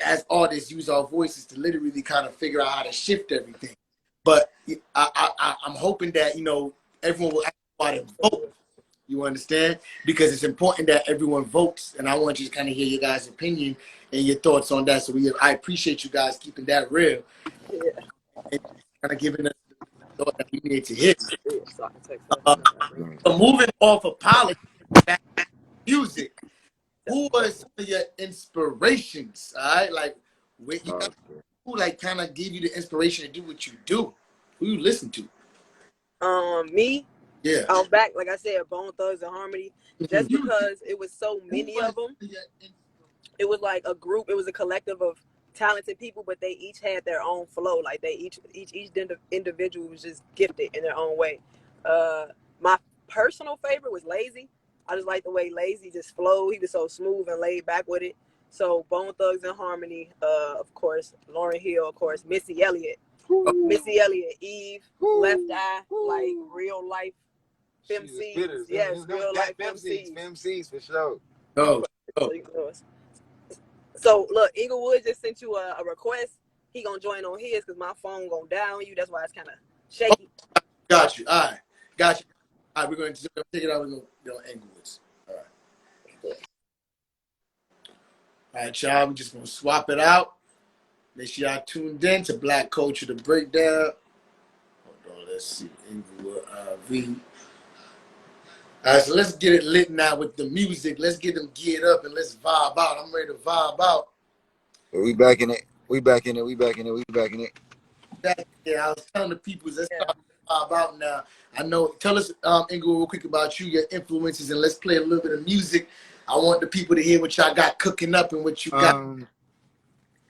as artists, use our voices to literally kind of figure out how to shift everything. But I'm hoping that everyone will actually vote. You understand? Because it's important that everyone votes, and I want you to kind of hear your guys' opinion and your thoughts on that. So I appreciate you guys keeping that real, and kind of giving us the thought that we need to hear. So moving off of politics, back to music. Who are some of your inspirations? All right, like who like kind of gave you the inspiration to do what you do? Who you listen to? Me. Yeah. I'm back, like I said, Bone Thugs and Harmony, just because it was so many of them. It was like a group. It was a collective of talented people, but they each had their own flow. Like they each individual was just gifted in their own way. My personal favorite was Lazy. I just like the way Lazy just flowed. He was so smooth and laid back with it. So Bone Thugs and Harmony, of course, Lauryn Hill, of course, Missy Elliott, Eve, Left Eye, like real life FemCs. Yes, real life FemCs. FemCs for sure. Oh. So look, Inglewood just sent you a request. He gonna join on his because my phone gonna die on you. That's why it's kind of shaky. Got you. All right. Got you. All right, we're going to take it out. We're going to go Inglewood's. All right. All right, y'all. We're just going to swap it out. Make sure y'all tuned in to Black Culture, the Breakdown. Hold on. Let's see. Inglewood IV. All right, so let's get it lit now with the music. Let's get them geared up and let's vibe out. I'm ready to vibe out. We back in it. We back in it. We back in it. We back in it. Yeah, I was telling the people, let's Yeah. start to vibe out now. I know. Tell us, Inglewood, real quick about you, your influences, and let's play a little bit of music. I want the people to hear what y'all got cooking up and what you got.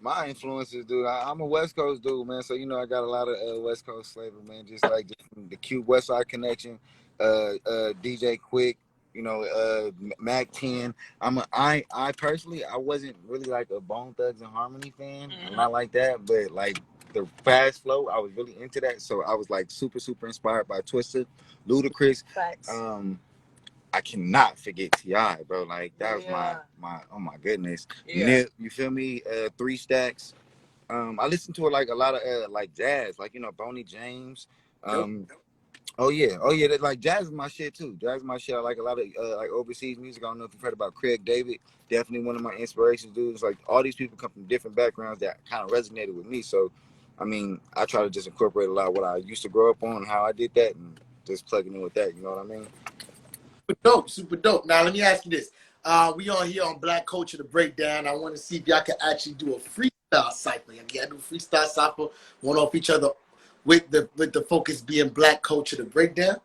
My influences, dude. I'm a West Coast dude, man. So you know, I got a lot of West Coast flavor, man. Just from the cute West Side connection, DJ Quick, you know, Mac 10. I personally, I wasn't really like a Bone Thugs and Harmony fan. I'm not like that, but like the fast flow, I was really into that. So I was like super inspired by Twisted, Ludacris. Facts. I cannot forget T.I., bro. Like that was my oh my goodness. Nip, you feel me? 3 Stacks. I listened to like a lot of like jazz, like you know, Boney James. Oh yeah, like jazz is my shit too. Jazz is my shit. I like a lot of like overseas music. I don't know if you've heard about Craig David. Definitely one of my inspirations, dudes. Like all these people come from different backgrounds that kind of resonated with me. So, I mean, I try to just incorporate a lot of what I used to grow up on, how I did that, and just plugging in with that. You know what I mean? Super dope. Now let me ask you this: we on here on Black Culture the Breakdown. I want to see if y'all can actually do a freestyle cycle. Y'all do a freestyle cycle, one off each other, with the focus being Black Culture the Breakdown.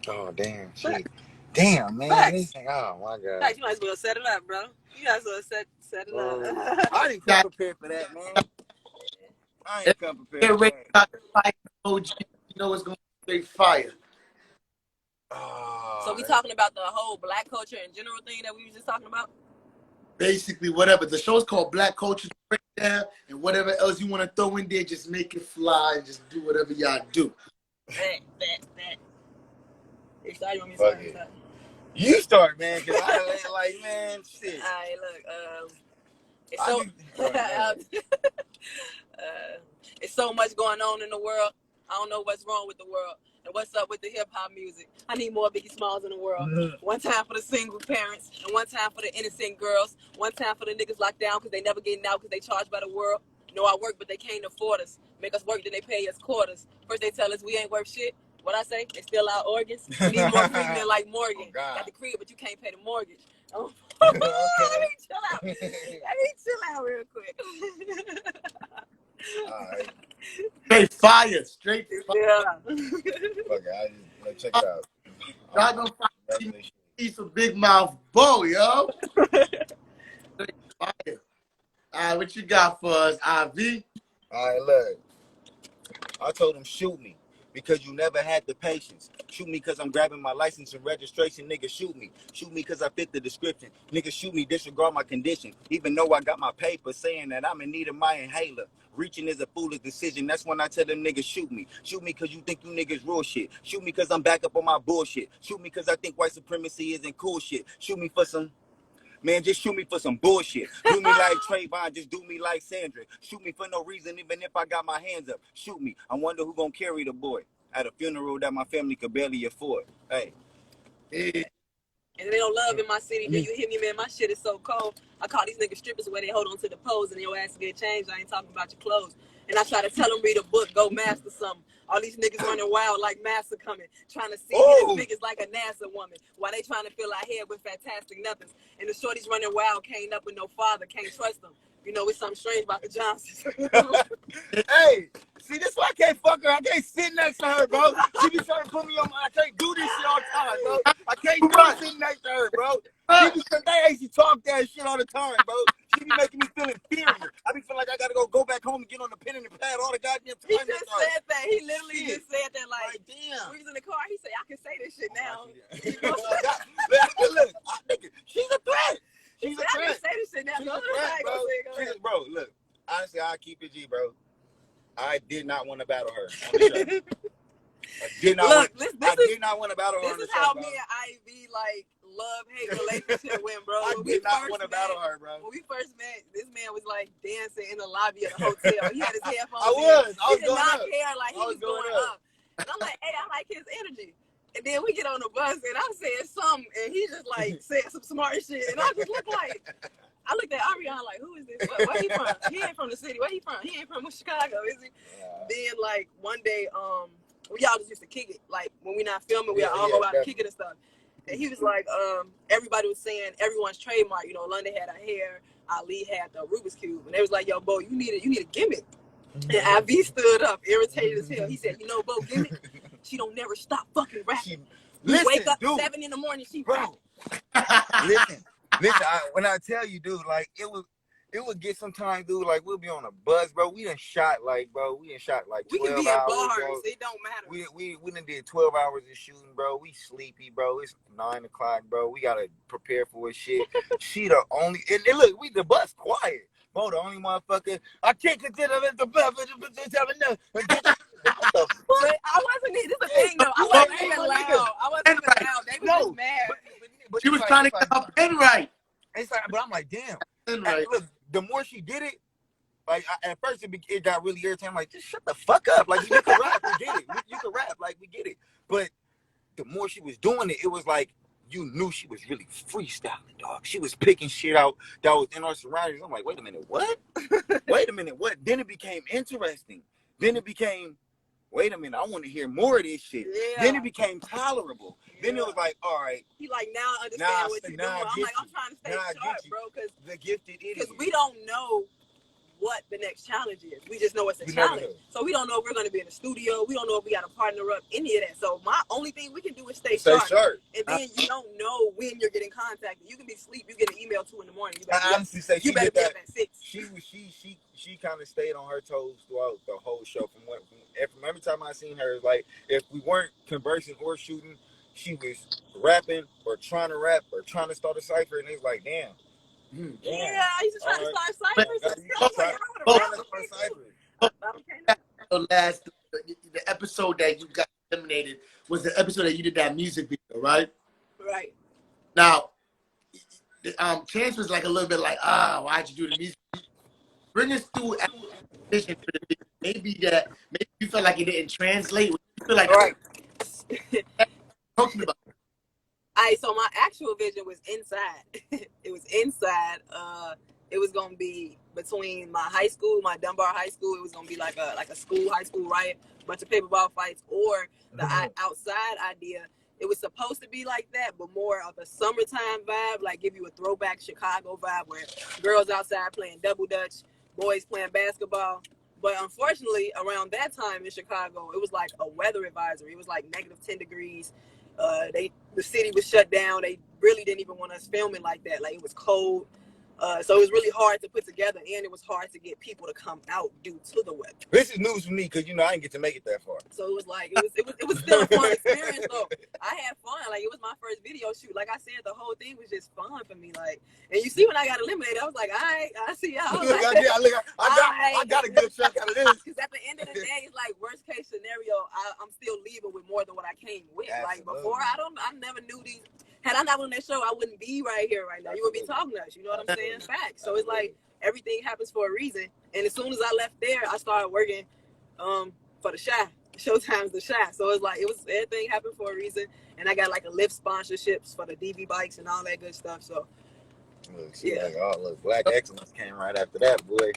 Oh damn, shit. Damn, man. Facts. Oh my god. Facts, you might as well set it up, bro. You might as well set it up. I didn't come prepared for that, man. I ain't come prepared for that. OG, you know it's gonna be straight fire. So we talking about the whole Black culture in general thing that we was just talking about? Basically, whatever. The show's called Black Culture Breakdown, and whatever else you want to throw in there, just make it fly. Just do whatever y'all do. That. You want me to start? You start, man, because I like, man, shit. All right, look, it's so much going on in the world. I don't know what's wrong with the world. And what's up with the hip-hop music? I need more Biggie Smalls in the world. One time for the single parents, and one time for the innocent girls. One time for the niggas locked down because they never getting out because they charged by the world. Know I work, but they can't afford us. Make us work, then they pay us quarters. First they tell us we ain't worth shit. What I say? They steal our organs. We need more treatment like Morgan. Got the crib, but you can't pay the mortgage. Oh. Let me chill out. Let me chill out real quick. All right. Straight fire. Yeah. Okay, I just check it out. Y'all gonna see some big mouth Bo, yo. Straight fire. All right, what you got for us, IV? All right, look. I told him, shoot me because you never had the patience. Shoot me because I'm grabbing my license and registration. Nigga, shoot me. Shoot me because I fit the description. Nigga, shoot me, disregard my condition. Even though I got my paper saying that I'm in need of my inhaler. Reaching is a foolish decision. That's when I tell them niggas, shoot me. Shoot me because you think you niggas real shit. Shoot me because I'm back up on my bullshit. Shoot me because I think white supremacy isn't cool shit. Shoot me for some... Man, just shoot me for some bullshit. Do me like Trayvon, just do me like Sandra. Shoot me for no reason, even if I got my hands up. Shoot me. I wonder who gonna carry the boy at a funeral that my family could barely afford. Hey. And they don't love in my city. Do you hear me, man? My shit is so cold. I call these niggas strippers where they hold on to the pose and your ass get changed. I ain't talking about your clothes. And I try to tell them read a book, go master something. All these niggas running wild like Massa coming, trying to see as big as like a NASA woman. While they trying to fill our head with fantastic nothings. And the shorties running wild, can't up with no father, can't trust them. You know, it's something strange about the Johnsons. Hey, see, this why I can't fuck her. I can't sit next to her, bro. She be trying to put me on my... I can't do this shit all the time, bro. I can't do sitting next to her, bro. She talk that shit all the time, bro. She be making me feel inferior. I be feeling like I gotta go back home and get on the pen and the pad all the goddamn time. He just said that. He literally just said that, like, damn. We was in the car. He said, I can say this shit now. Look, nigga, she's a threat. She's a threat. I can say this shit now. She's a threat, bro. Bro, look. Honestly, I'll keep it G, bro. I did not want to battle her. I did not want to battle her. This is how me and Ivy like love-hate relationship went, bro. I did not want to battle her, bro. When we first met, this man was like dancing in the lobby of the hotel. He had his headphones. I was He did going not up. care, like he was going up. And I'm like, hey, I like his energy. And then we get on the bus and I said something and he just like said some smart shit. And I just looked like, I looked at Ariana like, who is this? Where he from? He ain't from the city. Where he from? He ain't from Chicago, is he? Yeah. Then like one day, we all just used to kick it. Like when we not filming, we all go out and kick it and stuff. And he was like, everybody was saying everyone's trademark. You know, London had her hair, Ali had the Rubik's Cube, and they was like, yo, Bo, you need a gimmick. And IV stood up, irritated as hell. He said, you know, Bo, gimmick, she don't never stop fucking rapping. Wake up 7 in the morning, she rap. Listen, when I tell you, dude, like it would get sometimes, dude, like we'll be on a bus, bro. We done shot like 12 we can be in hours, bars, bro. it don't matter. We done did 12 hours of shooting, bro. We sleepy, bro. It's 9 o'clock, bro. We gotta prepare for his shit. She the only, and look, the bus quiet. Bro, the only motherfucker. I can't consider it the best. But I wasn't. This is the thing, though. I wasn't even loud. I wasn't even loud. They were just mad. But she was trying to get her pen right. It's like, but I'm like, damn. Right. Look, the more she did it, like at first it got really irritating. I'm like, just shut the fuck up. Like you can rap, we get it. You can rap, like we get it. But the more she was doing it, it was like you knew she was really freestyling, dog. She was picking shit out that was in our surroundings. I'm like, wait a minute, what? Wait a minute, what? Then it became interesting. Then it became, wait a minute, I want to hear more of this shit. Yeah. Then it became tolerable. Yeah. Then it was like, all right. He like, now I understand what you're doing. I'm like, I'm trying to stay sharp, bro, because the gifted idiot. Because we don't know what the next challenge is. We just know it's a challenge. So we don't know if we're going to be in the studio. We don't know if we got to partner up, any of that. So my only thing we can do is stay sharp. And then you don't know when you're getting contacted. You can be asleep. You get an email 2 in the morning. You better, honestly say you better be up at 6. She kind of stayed on her toes throughout the whole show. From every time I seen her, like if we weren't conversing or shooting, she was rapping or trying to rap or trying to start a cipher, and it's like, damn. Yeah, I used to try to start ciphers. The episode that you got eliminated was the episode that you did that music video, right? Right. Now, Chance was like a little bit like, why'd you do the music? Bring us through vision for the video. Maybe you felt like it didn't translate. You feel like talk to me about it. All right, so my actual vision was inside. It was inside. It was gonna be between my high school, my Dunbar High School. It was gonna be like a school, high school riot, bunch of paper ball fights, or the outside idea. It was supposed to be like that, but more of a summertime vibe, like give you a throwback Chicago vibe where girls outside playing double dutch, boys playing basketball. But unfortunately, around that time in Chicago, it was like a weather advisory. It was like -10 degrees. The city was shut down. They really didn't even want us filming like that. Like it was cold. So it was really hard to put together, and it was hard to get people to come out due to the weather. This is news for me because I didn't get to make it that far. So it was like it was still a fun experience though. I had fun. Like it was my first video shoot. Like I said, the whole thing was just fun for me. Like, and you see when I got eliminated, I was like, all right, I see y'all. I got a good check out of this. Because at the end of the day, it's like worst case scenario, I'm still leaving with more than what I came with. Absolutely. Like before, I never knew these. Had I not on that show, I wouldn't be right here right now. You would be talking to us. You know what I'm saying? Facts. So it's like everything happens for a reason. And as soon as I left there, I started working for the Shy. Showtime's the Shy. So it's like everything happened for a reason. And I got like a Lyft sponsorships for the DV bikes and all that good stuff. So look, Black Excellence came right after that, boy.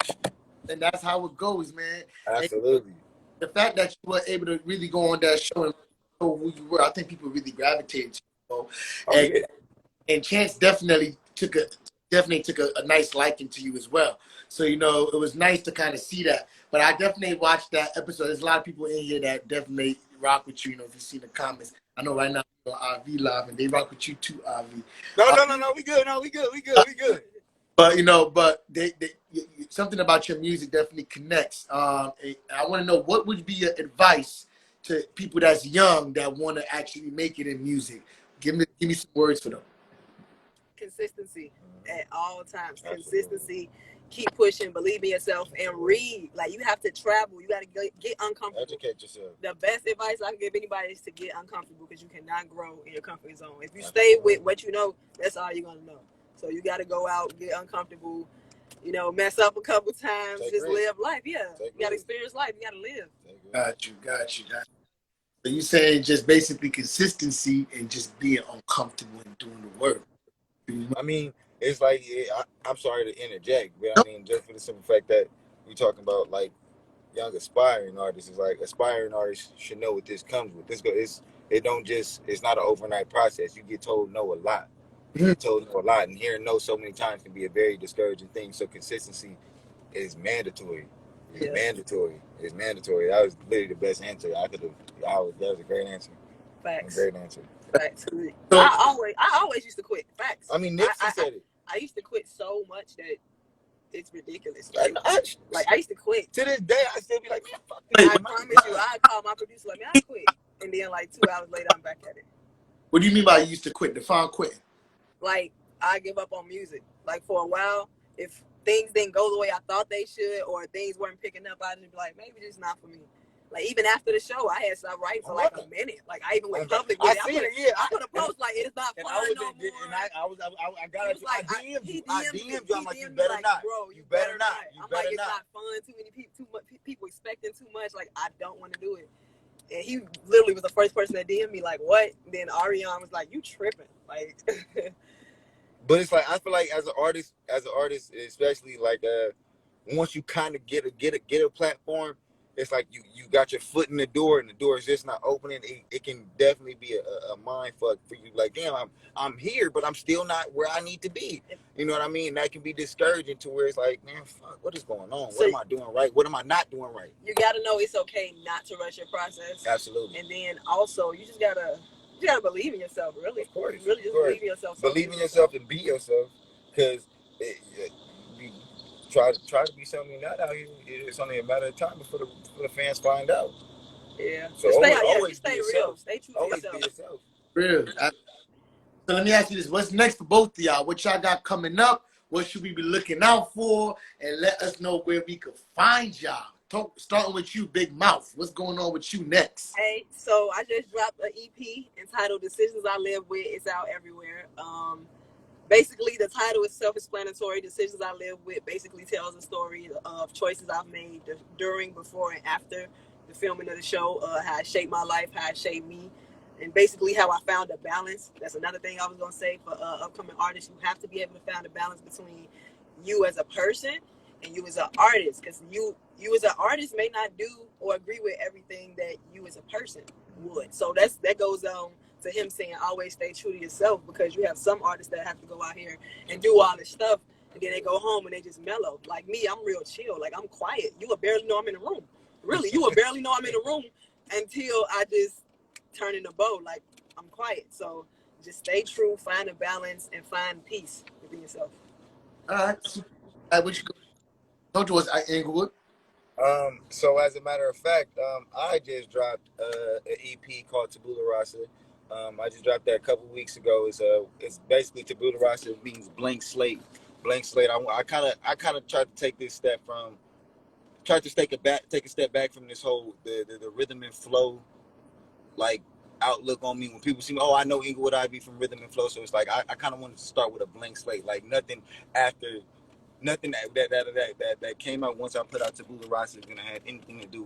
And that's how it goes, man. Absolutely. And the fact that you were able to really go on that show and show who you were, I think people really gravitated to you. And Chance definitely took a nice liking to you as well. So it was nice to kind of see that. But I definitely watched that episode. There's a lot of people in here that definitely rock with you. If you see the comments, I know right now you're on RV Live and they rock with you too, RV. No, we good. No, we good. But but they something about your music definitely connects. I want to know, what would be your advice to people that's young that want to actually make it in music? Give me some words for them. Consistency at all times. Absolutely. Consistency. Keep pushing. Believe in yourself and read. Like you have to travel. You got to get uncomfortable. Educate yourself. The best advice I can give anybody is to get uncomfortable because you cannot grow in your comfort zone. If you stay with what you know, that's all you're gonna know. So you got to go out, get uncomfortable. Mess up a couple times. Live life. Yeah, you got to experience life. You got to live. Got you. So you saying just basically consistency and just being uncomfortable and doing the work. I mean, it's like I'm sorry to interject, but I mean just for the simple fact that we're talking about like young aspiring artists is like aspiring artists should know what this comes with. It's not an overnight process. You get told no a lot. You get told no a lot, and hearing no so many times can be a very discouraging thing. So consistency is mandatory. It's mandatory. It's mandatory. That was literally the best answer I could have. That was a great answer. Facts. A great answer. Facts. I always used to quit. Facts. I mean, Nipsey said it. I used to quit so much that it's ridiculous. I used to quit. To this day, I still be like, man, fuck this. I promise you, I call my producer like, man, I quit. And then like 2 hours later, I'm back at it. What do you mean by you used to quit? Define quitting. Like, I give up on music. Like, for a while, if things didn't go the way I thought they should, or things weren't picking up, I'd just be like, maybe this is not for me. Like, even after the show, I had stopped writing for like a minute. Like, I even went public with it. I put a post like, it's not fun no more. I got it. Like, I DM'd you. I'm like, you DM'd better like, not. Bro, you better not. I'm like, it's not fun. Too many people expecting too much. Like, I don't want to do it. And he literally was the first person that DM'd me like, what? And then Ariane was like, you tripping. Like, but it's like, I feel like as an artist, especially like once you kind of get a platform, it's like you got your foot in the door and the door is just not opening. It can definitely be a mind fuck for you. Like, damn, I'm here, but I'm still not where I need to be. You know what I mean? That can be discouraging to where it's like, man, fuck, what is going on? What am I doing right? What am I not doing right? You got to know it's okay not to rush your process. Absolutely. And then also, you just gotta believe in yourself, really. Of course. Really just believe in yourself. Believe in yourself and be yourself, because try to be something you're not out here. It's only a matter of time before the fans find out. Yeah. So always stay real. Stay true to always yourself. Be yourself. Real. So let me ask you this: what's next for both of y'all? What y'all got coming up? What should we be looking out for? And let us know where we could find y'all. Starting with you, Big Mouth. What's going on with you next? Hey, so I just dropped an EP entitled "Decisions I Live With." It's out everywhere. Basically, the title is self-explanatory. Decisions I Live With basically tells a story of choices I've made during, before, and after the filming of the show, how it shaped my life, how it shaped me, and basically how I found a balance. That's another thing I was going to say for upcoming artists. You have to be able to find a balance between you as a person and you as an artist, because you as an artist may not do or agree with everything that you as a person would. So that goes on to him saying always stay true to yourself, because you have some artists that have to go out here and do all this stuff and then they go home and they just mellow. Like me, I'm real chill. Like, I'm quiet. You would barely know I'm in the room. Really, you would barely know I'm in the room until I just turn in the bow. Like, I'm quiet. So just stay true, find a balance, and find peace within yourself. All right. What you talk to us at Inglewood? So as a matter of fact, I just dropped an EP called Tabula Rasa. I just dropped that a couple weeks ago. It's basically Tabula Rasa means blank slate. Blank slate. I kind of tried to take this step from, take a step back from this whole the rhythm and flow, like, outlook on me. When people see me, I know InglewoodIV from rhythm and flow. So it's like I kind of wanted to start with a blank slate, like nothing that came out once I put out Tabula Rasa is gonna have anything to do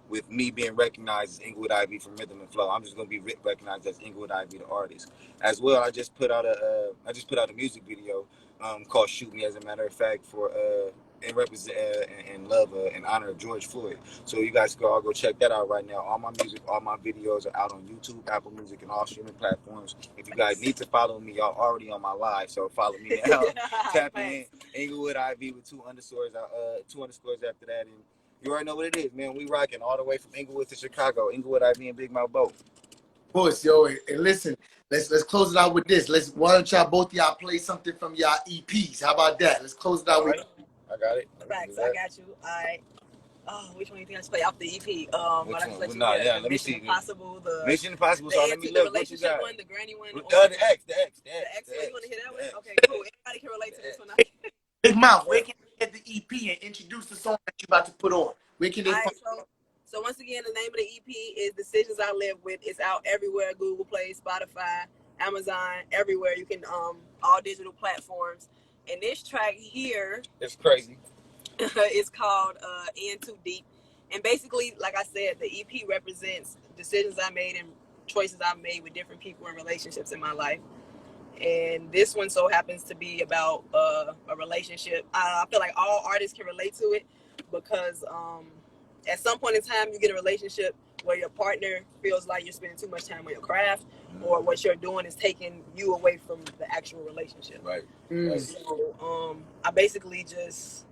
with me being recognized as InglewoodIV from Rhythm and Flow. I'm just gonna be recognized as InglewoodIV the artist. As well, I just put out a music video called "Shoot Me," as a matter of fact, for in represent and love in honor of George Floyd. So you guys all go check that out right now. All my music, all my videos are out on YouTube, Apple Music, and all streaming platforms. If you guys need to follow me, y'all already on my live, so follow me now. Tap in InglewoodIV with two underscores after that, and you already know what it is, man. We rocking all the way from Inglewood to Chicago. InglewoodIV and Big Mouth Bo. Of course, yo. And listen, let's close it out with this. Why don't y'all both y'all play something from y'all EPs? How about that? Let's close it out with. I got it. Facts, I got you. All right. Oh, which one do you think I should play off the EP? Which one? Let me see. Mission Impossible. Mission Impossible. So let me look. What you got? One, the granny one. The X. The X. You want to hear that one? Okay, cool. Everybody can relate to this one. Big Mouth, where can they get the EP and introduce the song that you're about to put on? Where can they find? So once again, the name of the EP is Decisions I Live With. It's out everywhere: Google Play, Spotify, Amazon, everywhere. You can all digital platforms. And this track here, it's crazy. It's called In Too Deep. And basically, like I said, the EP represents decisions I made and choices I've made with different people and relationships in my life. And this one so happens to be about a relationship. I feel like all artists can relate to it because at some point in time, you get a relationship where your partner feels like you're spending too much time on your craft, or what you're doing is taking you away from the actual relationship. Right. So I basically just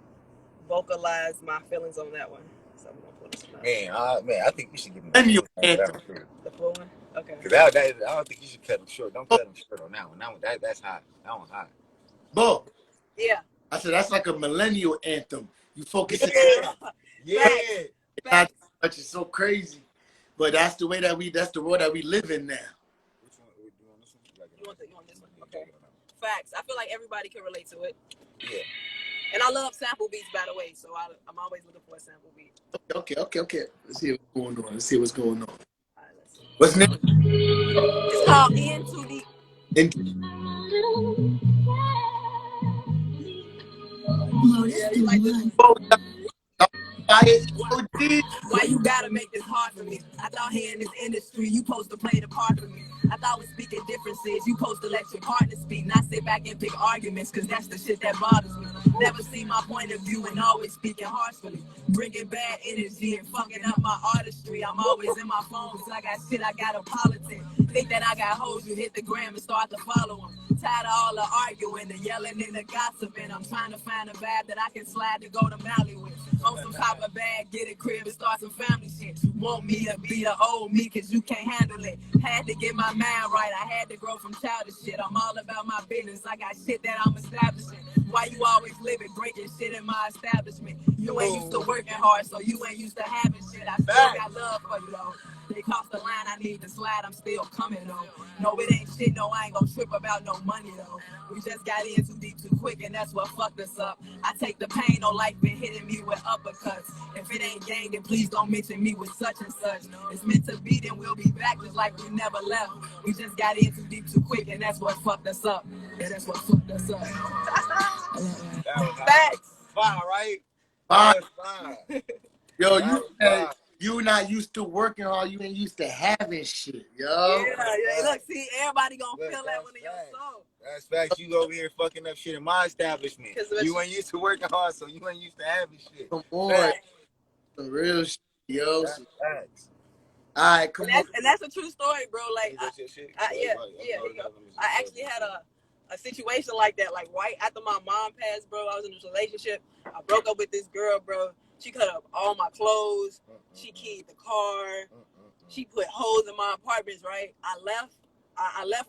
vocalized my feelings on that one. So I'm gonna pull this one up. Man, I think you should give him And you The full one? Okay. Cause I don't think you should cut him short. Don't cut him short on that one. That's hot. That one's hot. Bo. Yeah. I said that's like a millennial anthem. You focus Yeah. not much. It's so crazy, but that's the way that that's the world that we live in now. Which one? You want this one? You want this one? Okay. Facts. I feel like everybody can relate to it. Yeah. And I love sample beats, by the way, so I'm always looking for a sample beat. Okay. Let's see what's going on. All right, let's see. What's next? It's called In Too Deep. Yeah, you like this one? Why you gotta make this hard for me? I thought here in this industry, you supposed to play the part for me. I thought with speaking differences, you supposed to let your partner speak, not sit back and pick arguments, cause that's the shit that bothers me. Never see my point of view and always speaking harshly. Bringing bad energy and fucking up my artistry. I'm always in my phone, so I got shit I gotta politic. Think that I got hoes, you hit the gram and start to follow them. Tired of all the arguing, the yelling and the gossiping. I'm trying to find a vibe that I can slide to go to Mali with. On some type of bag, get a crib and start some family shit. Want me to be the old me, cause you can't handle it. Had to get my mind right, I had to grow from childish shit. I'm all about my business, I got shit that I'm establishing. Why you always living, breaking shit in my establishment? You ain't used to working hard, so you ain't used to having shit. I still got love for you though. They crossed the line, I need to slide, I'm still coming though. No, it ain't shit, no, I ain't gon' trip about no money though. We just got in too deep too quick and that's what fucked us up. I take the pain, no life been hitting me with uppercuts. If it ain't gang, then please don't mention me with such and such. It's meant to be, then we'll be back just like we never left. We just got in too deep too quick and that's what fucked us up. Yeah, that's what fucked us up. Facts. Fine, right? Fine. Yo, you not used to working hard. You ain't used to having shit, yo. Yeah. Look, see, everybody gonna feel that one in your soul. That's facts. You over here fucking up shit in my establishment. You ain't used to working hard, so you ain't used to having shit. Come on. Some real shit, yo. Facts. All right, come on. And that's a true story, bro. Like, Here here you go. I actually had a situation like that, like right after my mom passed, bro. I was in a relationship. I broke up with this girl, bro. She cut up all my clothes. She keyed the car. She put holes in my apartments, right? I left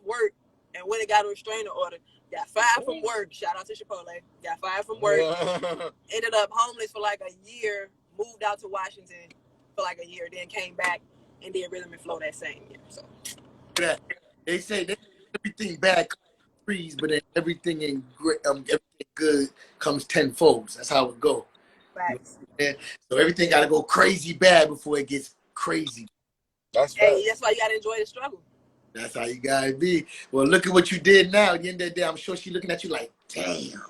work and went and got a restraining order. Got fired from work. Shout out to Chipotle. Got fired from work. Ended up homeless for like a year. Moved out to Washington for like a year. Then came back and did Rhythm and Flow that same year. So they say everything bad comes threes, but then everything in everything good comes tenfold. That's how it goes. Facts. So everything got to go crazy bad before it gets crazy. That's why you got to enjoy the struggle. That's how you got to be. Well, look at what you did now. At the end of the day, I'm sure she's looking at you like, damn.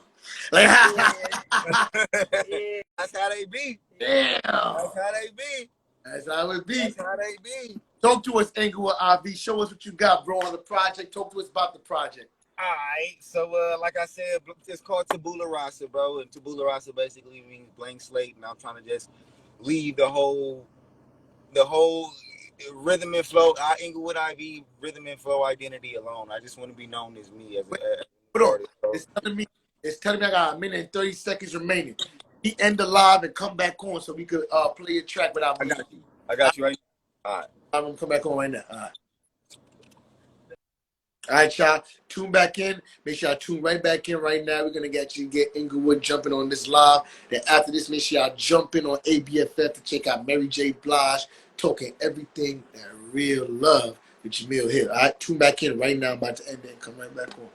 Like, yeah. That's how they be. Damn. That's how they be. That's how it be. That's how they be. Talk to us, InglewoodIV. Show us what you got, bro, on the project. Talk to us about the project. All right, so like I said, it's called Tabula Rasa, bro, and Tabula Rasa basically means blank slate, and I'm trying to just leave the whole rhythm and flow, InglewoodIV rhythm and flow identity alone. I just want to be known as me as an artist. So. It's telling me I got a minute and 30 seconds remaining. We end the live and come back on so we could play a track without me. I got you right now. All right. I'm going to come back on right now. All right, y'all. Tune back in. Make sure y'all tune right back in right now. We're going to get Inglewood jumping on this live. Then after this, make sure y'all jump in on ABFF to check out Mary J. Blige talking everything that real love with Jamil here. All right, tune back in right now. I'm about to end it and come right back on.